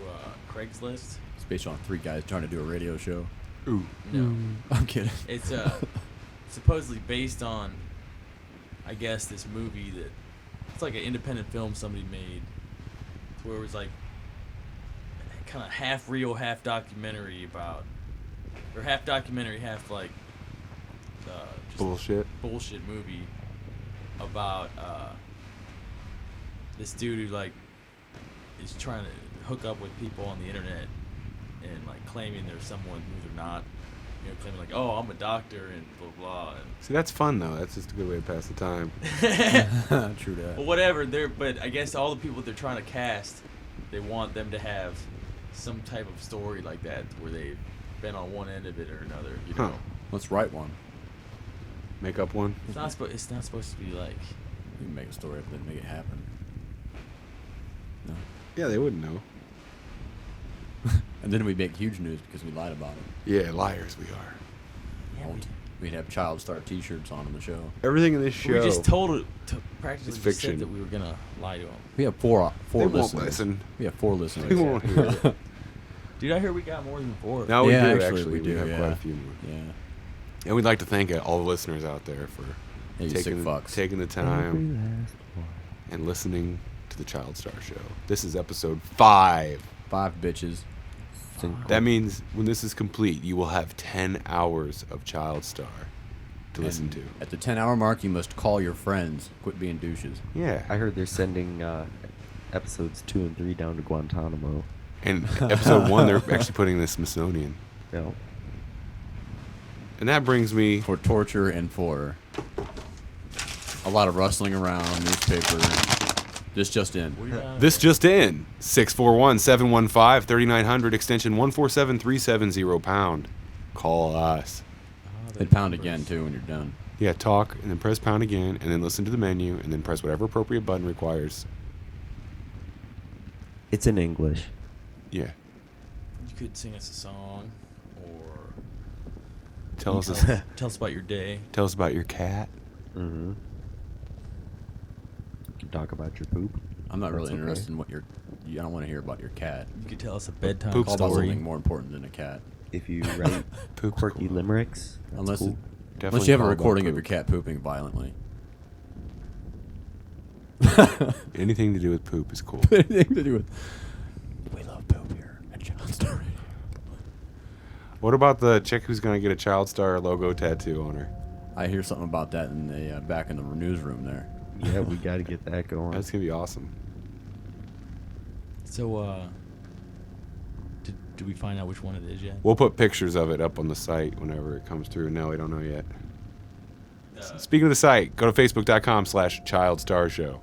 Craigslist. It's based on 3 guys trying to do a radio show. Ooh. No, I'm kidding. It's supposedly based on, I guess, this movie that it's like an independent film somebody made, where it was like kind of half real, half documentary about, or half documentary, half like just bullshit movie about this dude who like is trying to hook up with people on the internet and like claiming they're someone who they're not. You know, claiming like, oh, I'm a doctor and blah blah. And See, that's fun though. That's just a good way to pass the time. True that. Well, whatever. But I guess all the people they're trying to cast, they want them to have some type of story like that where they've been on one end of it or another. You know. Let's write one. Make up one. It's not supposed to be like. You can make a story up and then make it happen. No. Yeah, they wouldn't know. And then we make huge news because we lied about it. Yeah, liars we are. Yeah, We'd have ChildStar T-shirts on the show. Everything in this show. We just told it to practically It's just fiction. said that we were gonna lie to them. We have four They listeners. won't listen. We have 4 listeners. They won't hear it. Dude, I hear we got more than 4. No, we Yeah, do actually, actually. we do, have yeah. quite a few more. Yeah. And we'd like to thank all the listeners out there for Yeah, you sick taking fucks. the time and listening to the ChildStar Show. This is episode 5. 5 bitches. That means when this is complete, you will have 10 hours of ChildStar to listen to. At the 10-hour mark, you must call your friends. Quit being douches. Yeah. I heard they're sending episodes 2 and 3 down to Guantanamo. And episode 1, they're actually putting in the Smithsonian. Yeah. And that brings me... For torture and for a lot of rustling around, newspaper. This just in. This just in. 641-715-3900, extension 147370 pound. Call us. Hit pound again, too, when you're done. Yeah, talk, and then press pound again, and then listen to the menu, and then press whatever appropriate button requires. It's in English. Yeah. You could sing us a song, or Tell us about your day. Tell us about your cat. Mm-hmm. You can talk about your poop. I'm not really That's okay. interested in what your... I don't want to hear about your cat. You could tell us a bedtime Poop story. something more important than a cat. If you write quirky limericks, that's Unless, cool. unless you have a recording of your cat pooping violently. Anything to do with poop is cool. Anything to do with... We love poop here at ChildStar Radio. What about the chick who's going to get a ChildStar logo tattoo on her? I hear something about that in the back in the newsroom there. Yeah, we got to get that going. That's going to be awesome. So, did we find out which one it is yet? We'll put pictures of it up on the site whenever it comes through. No, we don't know yet. Speaking of the site, go to facebook.com/ChildStarShow.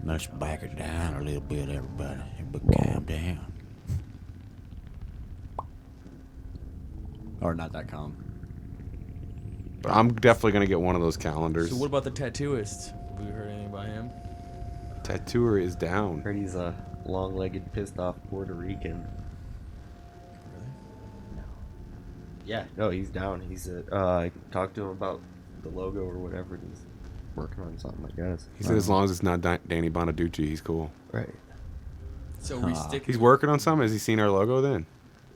Let's back it down a little bit, everybody. But calm down. Or not .com. But I'm definitely going to get one of those calendars. So what about the tattooist? Have we heard anything about him? Tattooer is down. Heard he's a long-legged, pissed-off Puerto Rican. Yeah, no, he's down. He's I talked to him about the logo or whatever. And he's working on something, I guess. He said as long as it's not Danny Bonaducci, he's cool. Right. So we stick. He's working on something. Has he seen our logo then?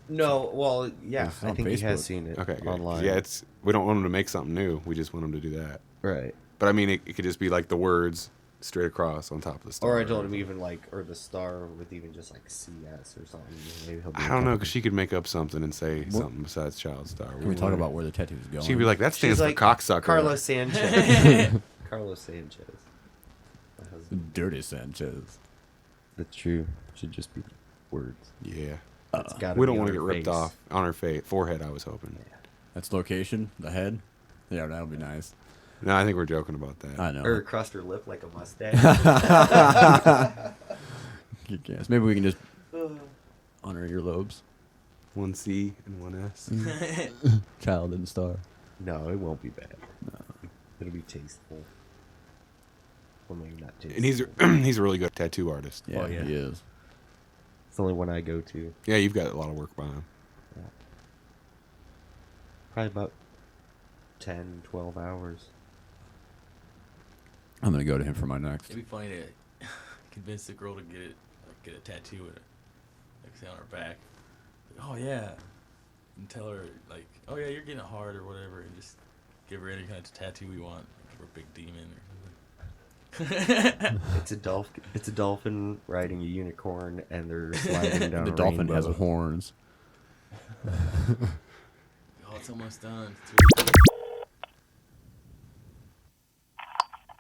No, well, yeah, It's I on think he has Facebook. seen it Okay, good. online. Yeah, we don't want him to make something new. We just want him to do that. Right. But I mean, it could just be like the words straight across on top of the star. Or I told him even or the star with even just like CS or something. Maybe he'll be I don't know, because she could make up something and say something besides ChildStar. Can we talk about where the tattoo's going? She'd be like, that stands She's for like cocksucker. Carlos Sanchez. Carlos Sanchez. My husband. Dirty Sanchez. That's true. Should just be words. Yeah. It's gotta We be don't want on to get her ripped face. off on her forehead, I was hoping. That's location, the head. Yeah, that would be nice. No, I think we're joking about that. I know. Or across her lip like a mustache. Good guess. Maybe we can just on her earlobes. 1 C and 1 S. Child and star. No, it won't be bad. No. It'll be tasteful. Well, maybe not Jason. And he's a really good tattoo artist. Yeah, he is. It's the only one I go to. Yeah, you've got a lot of work behind him. Yeah. Probably about 10, 12 hours. I'm gonna go to him for my next. It'd be funny to convince the girl to get a tattoo with it, like say on her back. Like, oh yeah, and tell her like, oh yeah, you're getting it hard or whatever, and just give her any kind of tattoo we want. Give her a big demon or something. It's a dolphin riding a unicorn, and they're sliding down. The a dolphin rainbow. has horns. Oh, it's almost done.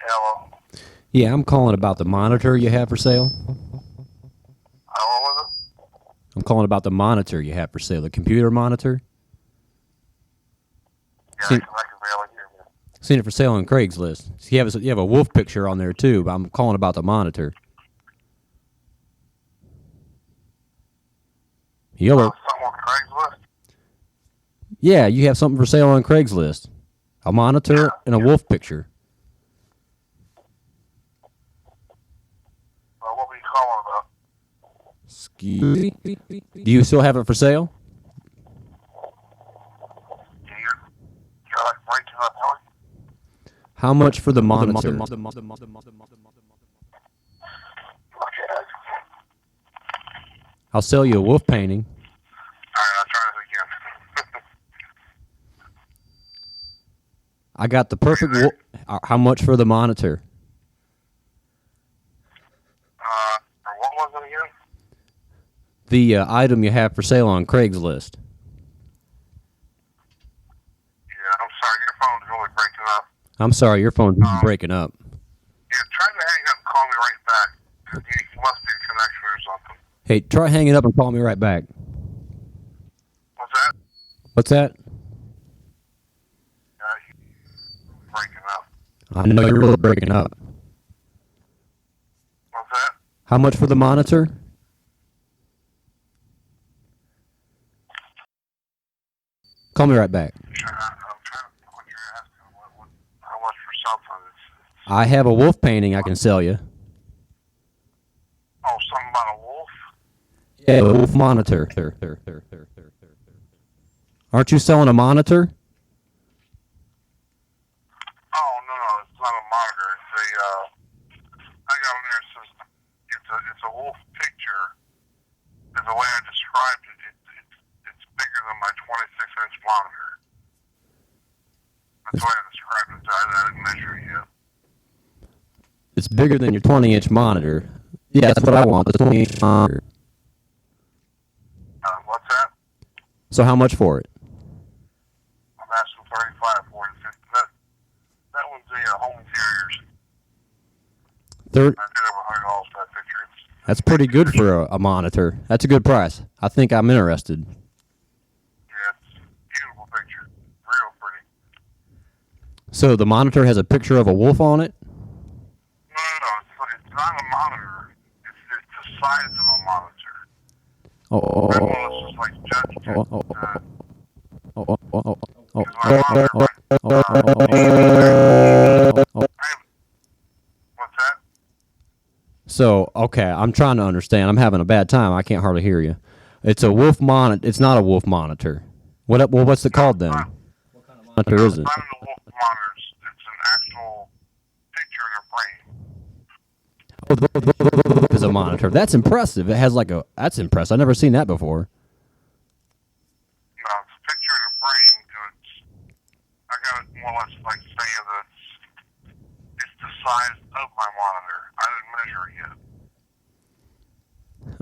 Hello. Yeah, I'm calling about the monitor you have for sale. What was it? I'm calling about the monitor you have for sale, the computer monitor. Yeah, Seen, I can barely hear you. seen it for sale on Craigslist. You have a wolf picture on there too, but I'm calling about the monitor. Hello. Something on Craigslist? Yeah, you have something for sale on Craigslist. A monitor and a wolf picture. What were you calling about? Excuse me? Do you still have it for sale? You're like breaking up, huh? How much for the monitor? Okay. I'll sell you a wolf painting. Alright, I'll try this again. I got the perfect wolf. How much for the monitor? What was it again? The item you have for sale on Craigslist. Yeah, I'm sorry, your phone's really breaking up. I'm sorry, your phone's breaking up. Yeah, try to hang up and call me right back. 'Cause you must be a connection or something. Hey, try hanging up and call me right back. What's that? What's that? Yeah, you're breaking up. I know you're really breaking up. What's that? How much for the monitor? Call me right back. I'm trying to think what you're asking. How much for something? I have a wolf painting I can sell you. Oh, something about a wolf? Yeah, a wolf monitor. Aren't you selling a monitor? Oh, no, it's not a monitor. It's I got in there, it says, it's a wolf picture. And the way I described it, it's bigger than my 26-inch monitor. That's the way I described it. I didn't measure it yet. It's bigger than your 20-inch monitor. Yeah, that's what I want, the 20-inch monitor. What's that? So how much for it? I'm asking 35 for it. That one's the home interiors. I paid over $100 for that picture. That's pretty good for a monitor. That's a good price. I think I'm interested. Yeah, it's a beautiful picture. Real pretty. So the monitor has a picture of a wolf on it? No, it's not a monitor. It's the size of a monitor. That one was just like What's that? So, okay, I'm trying to understand. I'm having a bad time. I can't hardly hear you. It's a wolf monitor. It's not a wolf monitor. What's it called then? What kind of monitor is it? It's not a wolf monitor. It's an actual picture in a frame. Oh, is a monitor. That's impressive. It has that's impressive. I've never seen that before. No, it's a picture in a frame. I got it more or less like saying that it's the size of my monitor. I didn't measure it yet.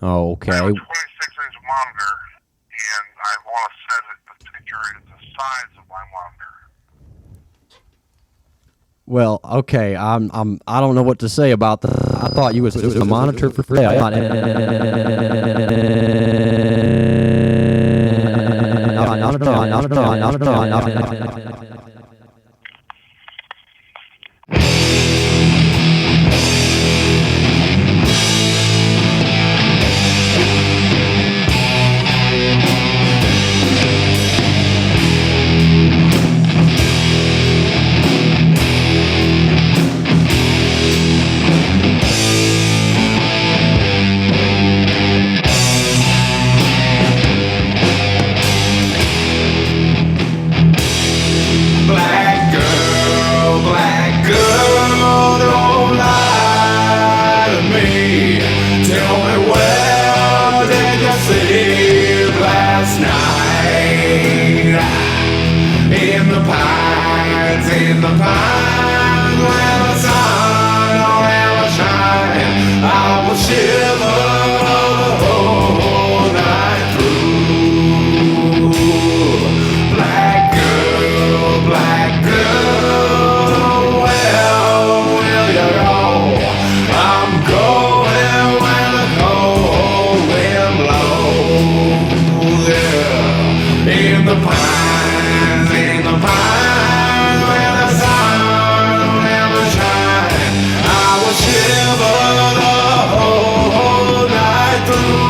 Oh, okay. I have a 26-inch monitor, and I want to set it. The picture is the size of my monitor. Well, okay. I don't know what to say about that. I thought you was a monitor for free. the pines where the sun don't ever shine, I will shiver the whole night through. Black girl, where will you go? I'm going where the cold wind blows. Yeah. In the pines, where the sun will never shine, I will shiver the whole night through.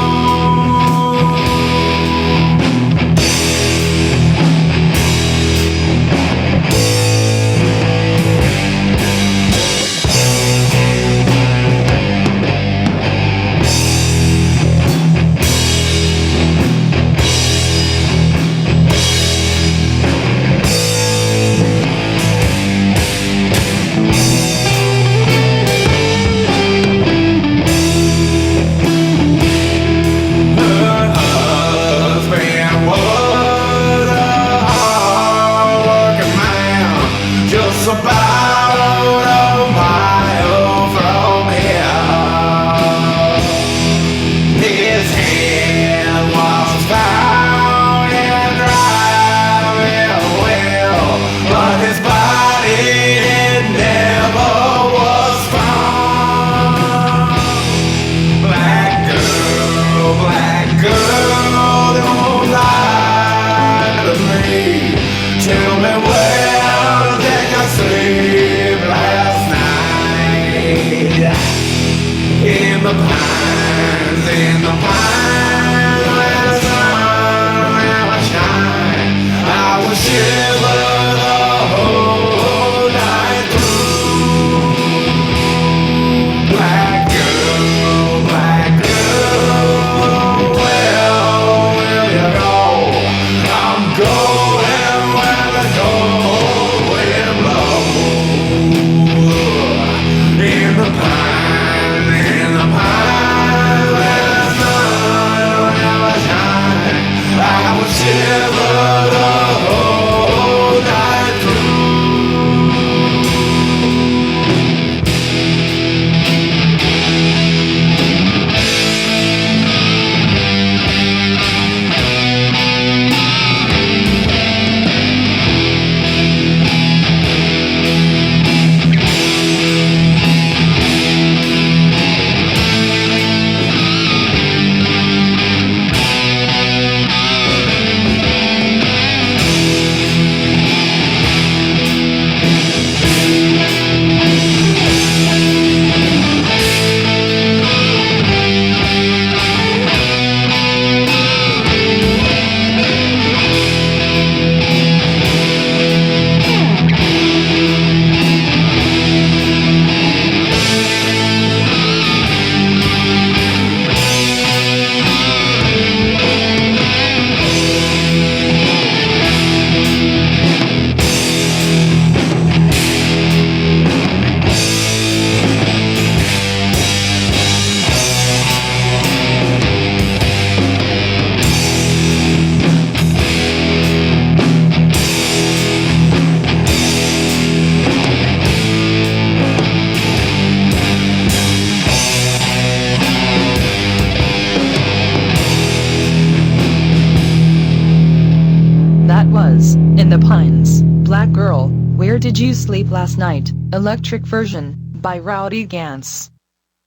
In the Pines, Black Girl, Where Did You Sleep Last Night? Electric version, by Rowdy Gance.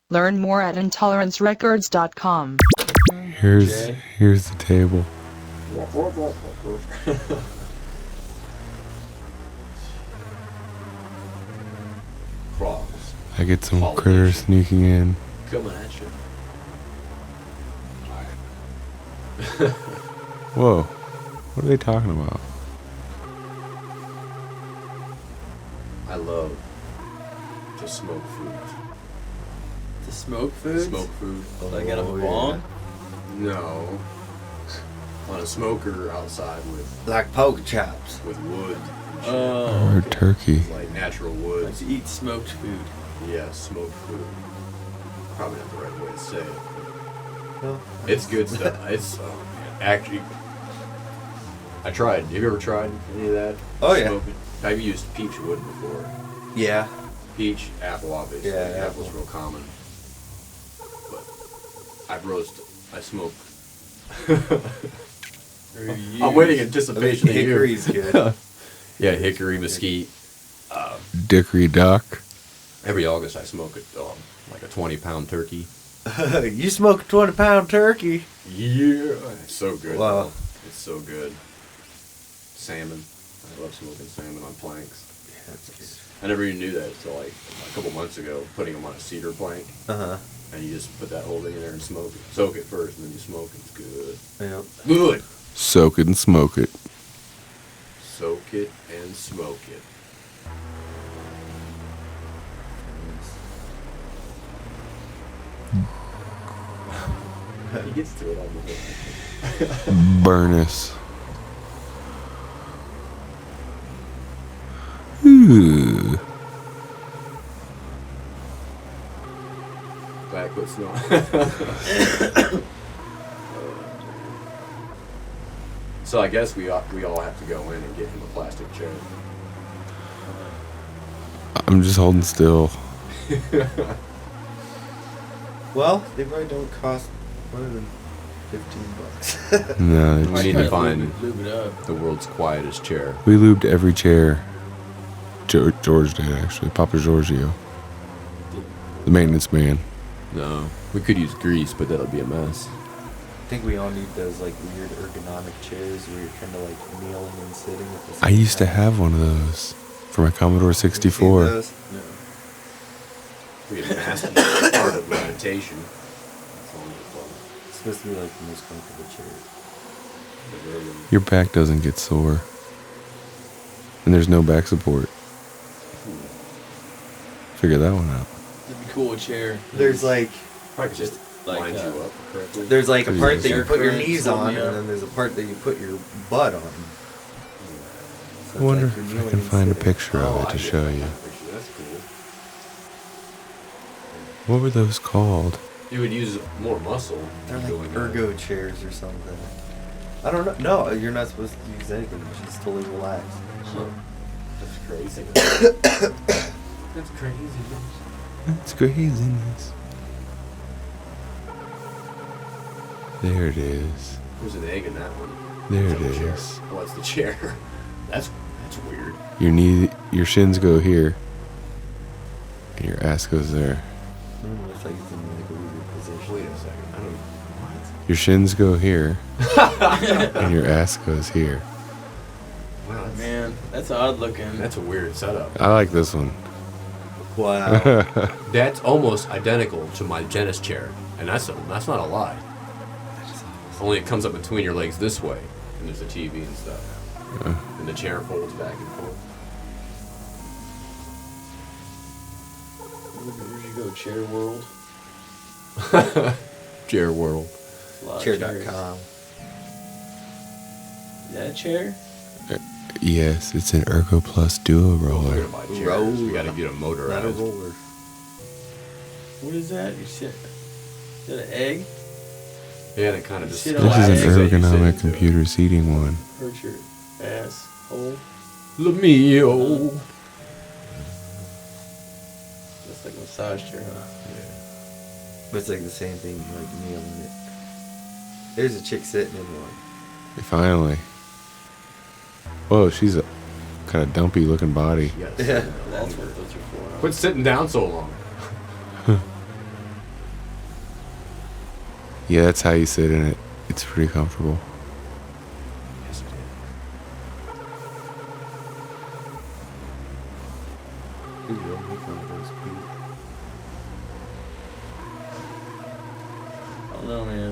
Learn more at IntoleranceRecords.com. Here's the table. Frogs. I get some critters sneaking in. Coming at you. Whoa. What are they talking about? I love to smoke food. To smoke food? Smoke food. Like out of a bong? No. On a smoker outside with like pork chops with wood. Or turkey. Like natural wood. Like to eat smoked food. Yeah, smoked food. Probably not the right way to say it. No, it's good stuff. It's actually I tried. Have you ever tried any of that? Oh, yeah. Smoking? I've used peach wood before. Yeah. Peach, apple, obviously. Yeah, Apple's real common. But I smoke. I'm waiting in anticipation. Hickory's good. Yeah, hickory, mesquite. Dickory Dock. Every August I smoke like a 20-pound turkey. You smoke a 20-pound turkey? Yeah. It's so good. Wow. Though. It's so good. Salmon. I love smoking salmon on planks. Yeah, that's good. I never even knew that until like a couple months ago, putting them on a cedar plank. Uh-huh. And you just put that whole thing in there and smoke it. Soak it first, and then you smoke it. It's good. Yep. Good. Soak it and smoke it. Soak it and smoke it. He gets to it on the hook. Burnus. Ooh. Back with snow. So I guess we all have to go in and get him a plastic chair. I'm just holding still. Well, they probably don't cost more than $15. No, We need to find lube it up. the world's quietest chair. we lubed every chair. George did, actually. Papa Giorgio. The maintenance man. No, we could use grease, but that'll be a mess. I think we all need those like weird ergonomic chairs where you're kind of like kneeling and sitting at the same I used to time. have one of those for my Commodore 64. You seen those? No. We had mastered part of meditation. It's supposed to be like the most comfortable chair. Your back doesn't get sore. And there's no back support. Figure that one out. It'd be cool a chair. There's like Probably just Like, lines you up correctly. there's like a Pretty part that easy. you put your Current, knees slow on, me and up. then there's a part that you put your butt on. So I it's wonder like you're if I kneeling can and find a sitting. picture of it to show you. That's cool. What were those called? You would use more muscle. They're like doing that. ergo chairs or something. I don't know. No, you're not supposed to use anything. You're just totally relaxed. That's crazy. That's crazy. That's craziness. There it is. There's an egg in that one. There It's it on the chair. is. Oh, that's the chair. That's weird. Your shins go here. And your ass goes there. I don't know if it's in like a weird position. Wait a second. I don't. What? Your shins go here. And your ass goes here. Wow, Man, that's odd looking. that's a weird setup. I like this one. Wow. That's almost identical to my dentist chair, and that's not a lie. Only it comes up between your legs this way, and there's a TV and stuff, and the chair folds back and forth. Where'd you go, Chair World? Chair world. A lot of chairs. Chair.com. Is that a chair? Yes, it's an Ergo Plus Duo We're Roller. gonna buy chairs. We gotta get a Not a motorized. roller. What is that? You sit. Is that an egg? Yeah, and it kind of just. Sit This on is eggs an that you sit ergonomic into. computer seating one. Hurt your ass hole. Lemio. That's like a massage chair, huh? But it's like the same thing, like kneeling in it. There's a chick sitting in one. Finally. Whoa, she's a kind of dumpy looking body. Yes. Yeah. That's what those are for. Quit sitting down so long. Yeah, that's how you sit in it. It's pretty comfortable. Yes, it Dude, you'll make one of those people. I don't know, man.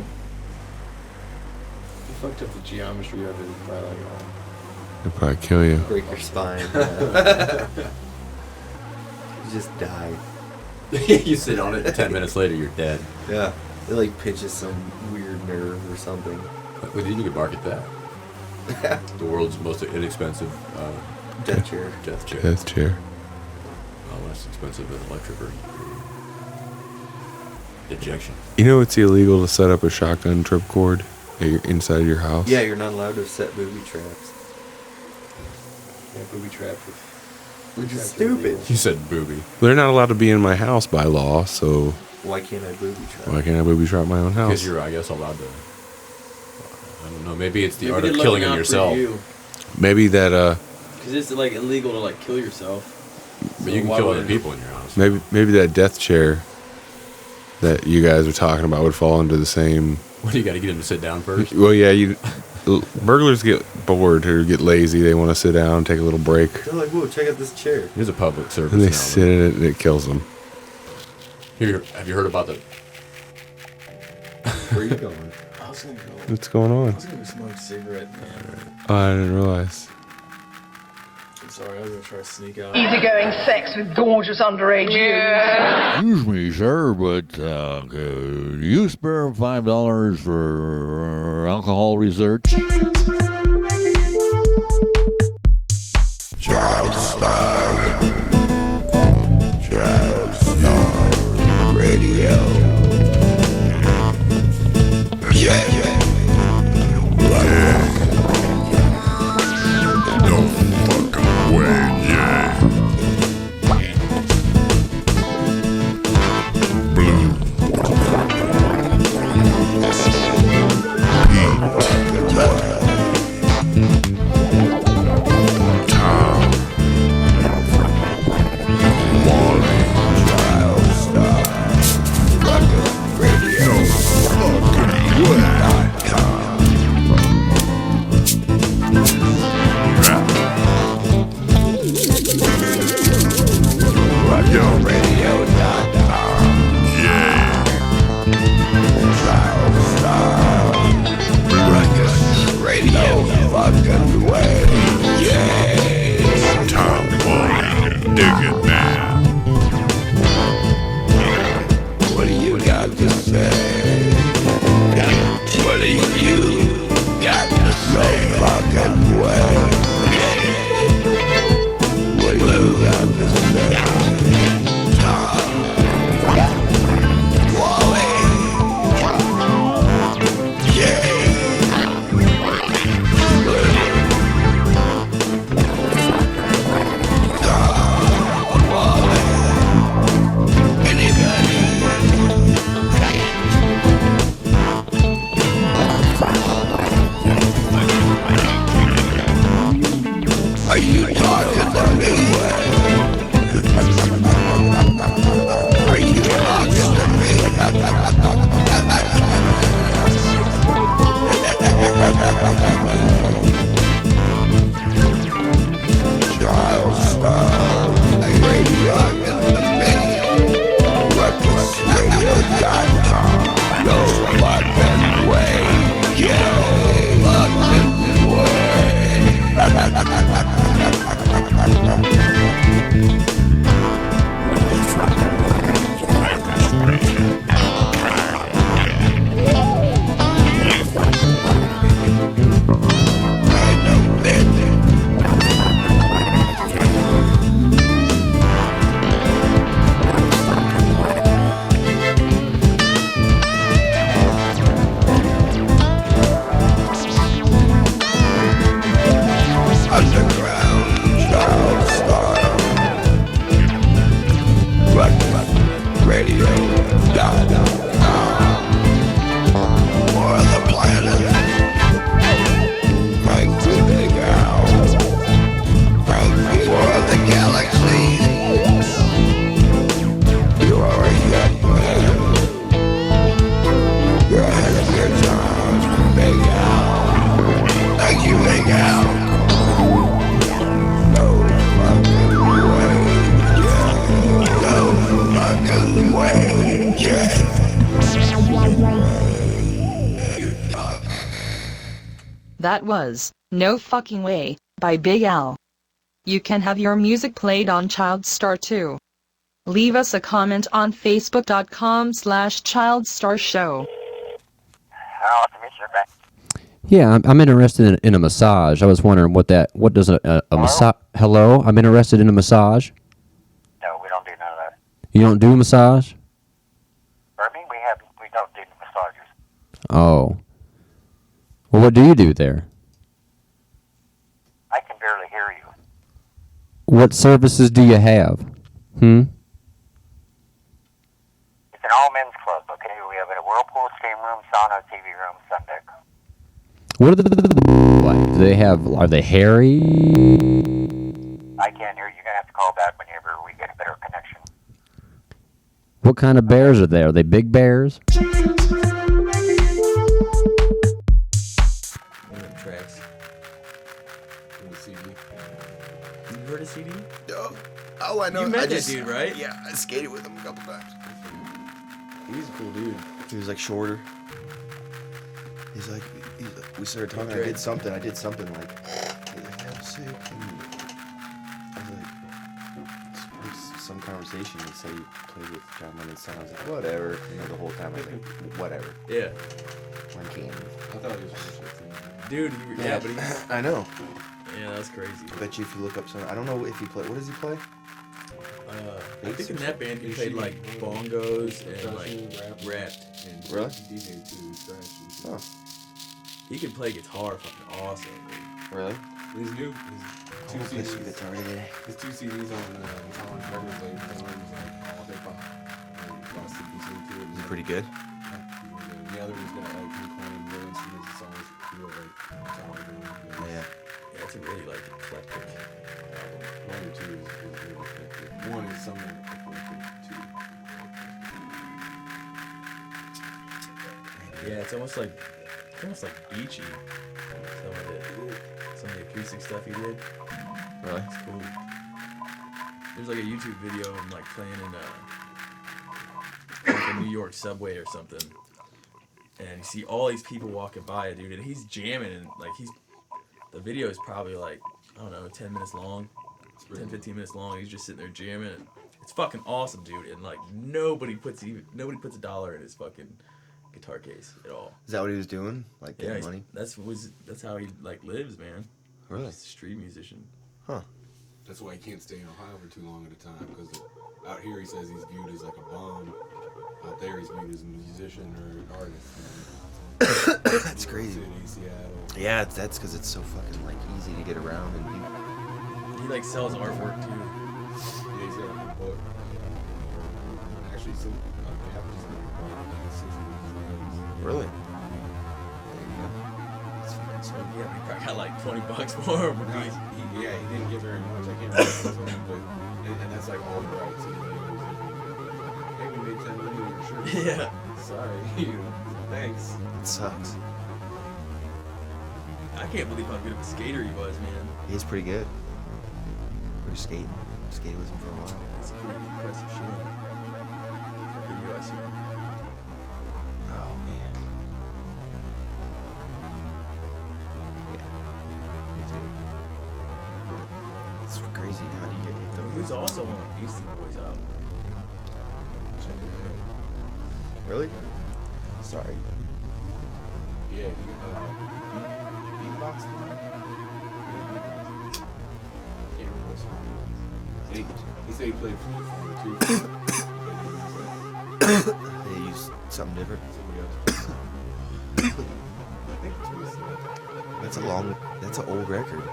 You fucked up the geometry of it. It's probably like, It'll probably kill you. Break your spine. Yeah. You just die. is. You sit on it, and 10 minutes later, you're dead. Yeah. It like pinches some weird nerve or something. Well, then you could market that. The world's most inexpensive Death chair. death chair. Death chair. Less expensive than electric or ejection. You know it's illegal to set up a shotgun tripcord? inside of your house? Yeah, you're not allowed to set booby traps. Yeah, booby traps. Which is stupid. You said booby. They're not allowed to be in my house by law, so Why can't I booby trap? why can't I booby trap my own house? Because you're, I guess, allowed to. I don't know. Maybe it's the Maybe art they're of looking killing out them for yourself. you. Maybe that Because it's like illegal to like kill yourself. But you can why kill would other it- people in your house. maybe that death chair that you guys are talking about would fall into the same. What do you got to get them to sit down first? Well, yeah, burglars get bored or get lazy. They want to sit down, take a little break, They're like, whoa, check out this chair. Here's a public service. and they announcement. sit in it and it kills them. Here, have you heard about the? Where are you going? I was gonna go. What's going I on? was gonna smoke a cigarette, man. Oh, I didn't realize. I'm sorry, I was gonna try to sneak out. Easygoing sex with gorgeous underage youths. Excuse me, sir, but could you spare $5 for alcohol research? ChildStar. ChildStar Radio. Yeah. No fucking way, yeah. Blue. Tom. Wally. No fucking way. Yeah. Radio fucking way. Yeah. Tom Wally. Dig it now. What do you got to say? What do you got to say? Fucking way. What do you got to say? Tom. Wally. Yeah. Tom. Wally. Anybody? Are you talking to me? Are you talking to me? ChildStar Radio RuckusRadio.com. No fucking way. Yeah, fucking Underground ChildStar Radio.com. For the planet. Frank the Big Owl. Frank for the galaxy. You are a young man. You're ahead of your time, Big Owl. Thank you, Big Owl. No fucking way, yeah. No fucking way, yeah. That was No Fucking Way by Big Al. You can have your music played on ChildStar too. Leave us a comment on Facebook.com/ChildStar Show. Yeah, I'm interested in a massage. I was wondering what does a massage... Hello? I'm interested in a massage. No, we don't do none of that. You don't do massage? Or I mean, we don't do massages. Oh. Well, what do you do there? I can barely hear you. What services do you have? It's an all-men's club, okay? We have a whirlpool, steam room, sauna, TV room, sun deck. What are the like? Do they have? Are they hairy? I can't hear you. You're going to have to call back whenever we get a better connection. What kind of bears are there? Are they big bears? Tracks. From the CD. You heard of CD? Oh, I know. You met I that just, dude, right? Yeah, I skated with him a couple times. He's a cool dude. He was like shorter. He's like, we started talking. I did something like, I'm sick. And I was like, some conversation. He said he played with John Lennon's son. I was like, whatever. You know, the whole time I was like, whatever. Yeah. One can. I thought he was dude. Yeah, but he's. I know. Yeah, that's crazy. I bet you if you look up some, I don't know if he play. What does he play? I think in that band he played like bongos and like rapped. And Really? DJ too, scratch. Huh. He can play guitar fucking awesome. Dude. Really? His new, I'll play some guitar today. his two CDs on Challenge Records, like, one was like all hip hop. And a lot of CDs to it. Is he pretty good? Yeah, the other one's got like him playing real instruments and songs. Real like talented. Yeah. Yeah, it's a really like eclectic album. One or two is really eclectic. One is something eclectic too. Yeah, it's almost like beachy. Some of the acoustic stuff he did. Really? It's cool. There's like a YouTube video of him like playing in like a New York subway or something. And you see all these people walking by it, dude, and he's jamming and like the video is probably like, I don't know, 10 minutes long. 10, 15 minutes long. He's just sitting there jamming. And it's fucking awesome, dude. And like nobody puts a dollar in his fucking guitar case at all. Is that what he was doing? Like Yeah, getting money? that's how he like lives, man. Really? He's a street musician. Huh. That's why he can't stay in Ohio for too long at a time, because out here he says he's viewed as like a bum. Out there he's viewed as a musician or an artist. That's crazy. City, Seattle. Yeah, that's because it's so fucking like easy to get around and He like sells artwork too. Yeah, he's got a book. Actually, some Really? So yeah, he probably got like $20 for him. No, he didn't get very much. I can't remember this one, but and that's like all the rights. Hey, we made 10 million on your shirt. Yeah. Sorry. Thanks. It sucks. I can't believe how good of a skater he was, man. He's pretty good. We were skating with him for a while. That's pretty impressive shit. For you, I see. Oh man. It's crazy. How do you get He was also on Beastie Boys album. Really? Sorry. Yeah, beatbox. He said he played flute for him too. They use something different. That's an old record.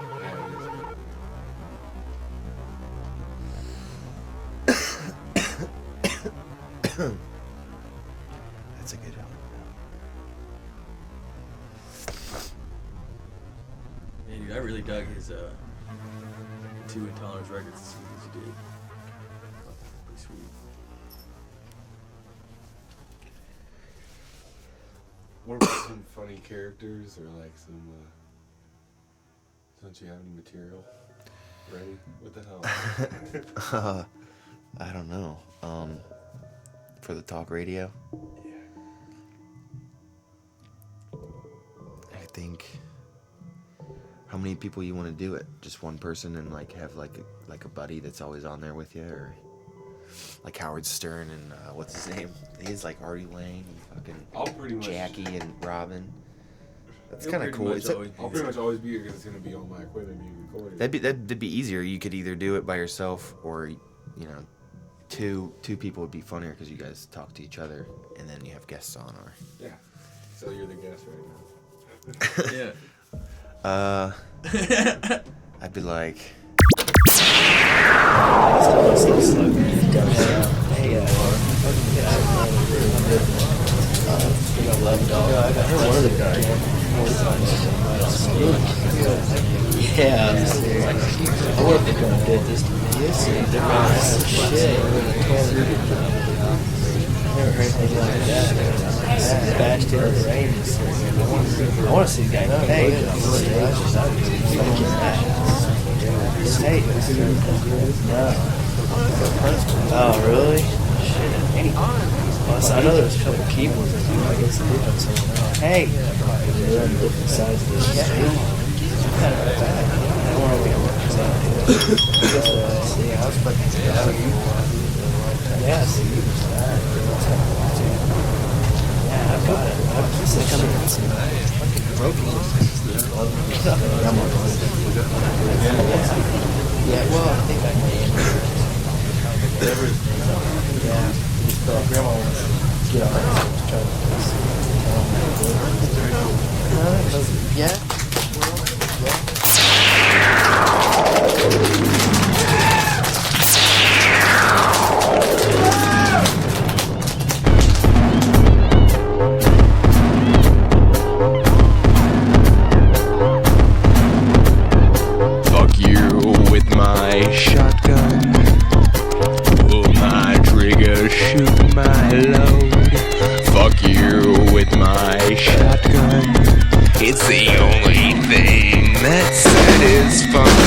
That's a good album. Yeah, dude, I really dug his 2 Intolerance records as soon as he did. Pretty sweet. What about some funny characters or like some? Don't you have any material ready? What the hell? I don't know. For the talk radio. I think. How many people you want to do it? Just one person and like have like a buddy that's always on there with you, or like Howard Stern and what's his name? He's like Artie Lang and I'll fucking pretty much- Jackie and Robin. That's You'll kind of pretty cool. much I'll pretty much always be here because it's gonna be on my equipment being recorded. That'd be easier. You could either do it by yourself or two people would be funnier because you guys talk to each other and then you have guests on. Or Yeah. So you're the guest right now. Yeah. I'd be like, Yeah, I would have gonna did this to me. Shit. Never heard anything like that. Bashed in the rain. I want to see the guy get paid. State. No. Oh, really? Shit. Plus, I know there's a couple keyboards. I guess the difference. Hey. They're on different sides of the state. I want to be able to see. I was fucking yeah, see. Yeah, I've got it. I'm coming in some fucking broken. Yeah, well, I think I can. Whatever. Yeah, grandma wants to get on it. Yeah. Fuck you with my shotgun. Pull my trigger, shoot my load. Fuck you with my shotgun. It's the only thing that satisfies.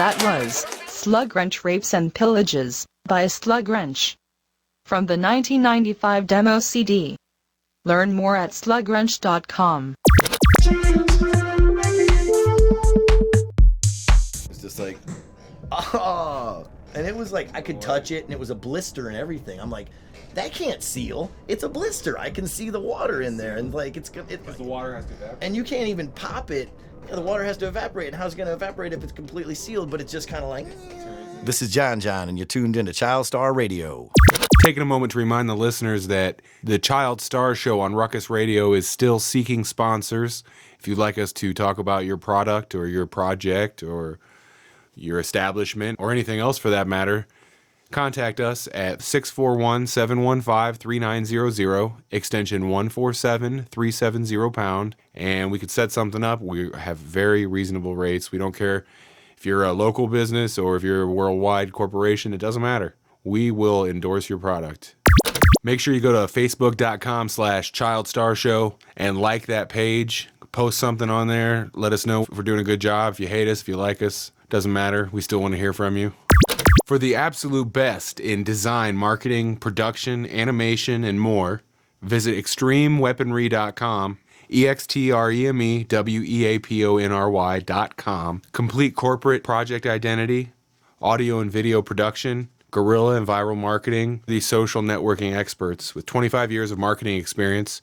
That was Slug Wrench Rapes and Pillages by Slug Wrench from the 1995 demo CD. Learn more at slugwrench.com. It's just like, oh, and it was like I could touch it and it was a blister and everything. I'm like, that can't seal. It's a blister. I can see the water in there, and like because the water has to evaporate. And you can't even pop it. Yeah, the water has to evaporate. And how's it going to evaporate if it's completely sealed? But it's just kind of like. This is John, and you're tuned into ChildStar Radio. Taking a moment to remind the listeners that the ChildStar show on Ruckus Radio is still seeking sponsors. If you'd like us to talk about your product or your project or your establishment or anything else for that matter, contact us at 641-715-3900, extension 147-370 #, and we could set something up. We have very reasonable rates. We don't care if you're a local business or if you're a worldwide corporation. It doesn't matter. We will endorse your product. Make sure you go to facebook.com/ChildStar Show and like that page. Post something on there. Let us know if we're doing a good job. If you hate us, if you like us, doesn't matter. We still want to hear from you. For the absolute best in design, marketing, production, animation, and more, visit extremeweaponry.com, extremeweaponry.com. Complete corporate project identity, audio and video production, guerrilla and viral marketing. These social networking experts with 25 years of marketing experience,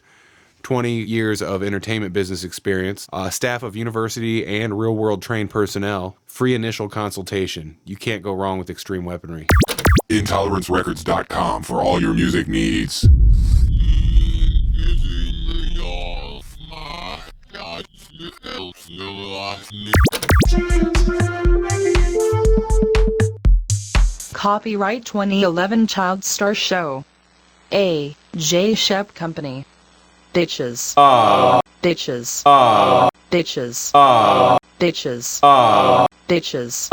20 years of entertainment business experience, a staff of university and real-world trained personnel, free initial consultation. You can't go wrong with Extreme Weaponry. IntoleranceRecords.com for all your music needs. Copyright 2011 ChildStar Show. A. J. Shep Company. Bitches. Bitches. Bitches. Bitches. Bitches.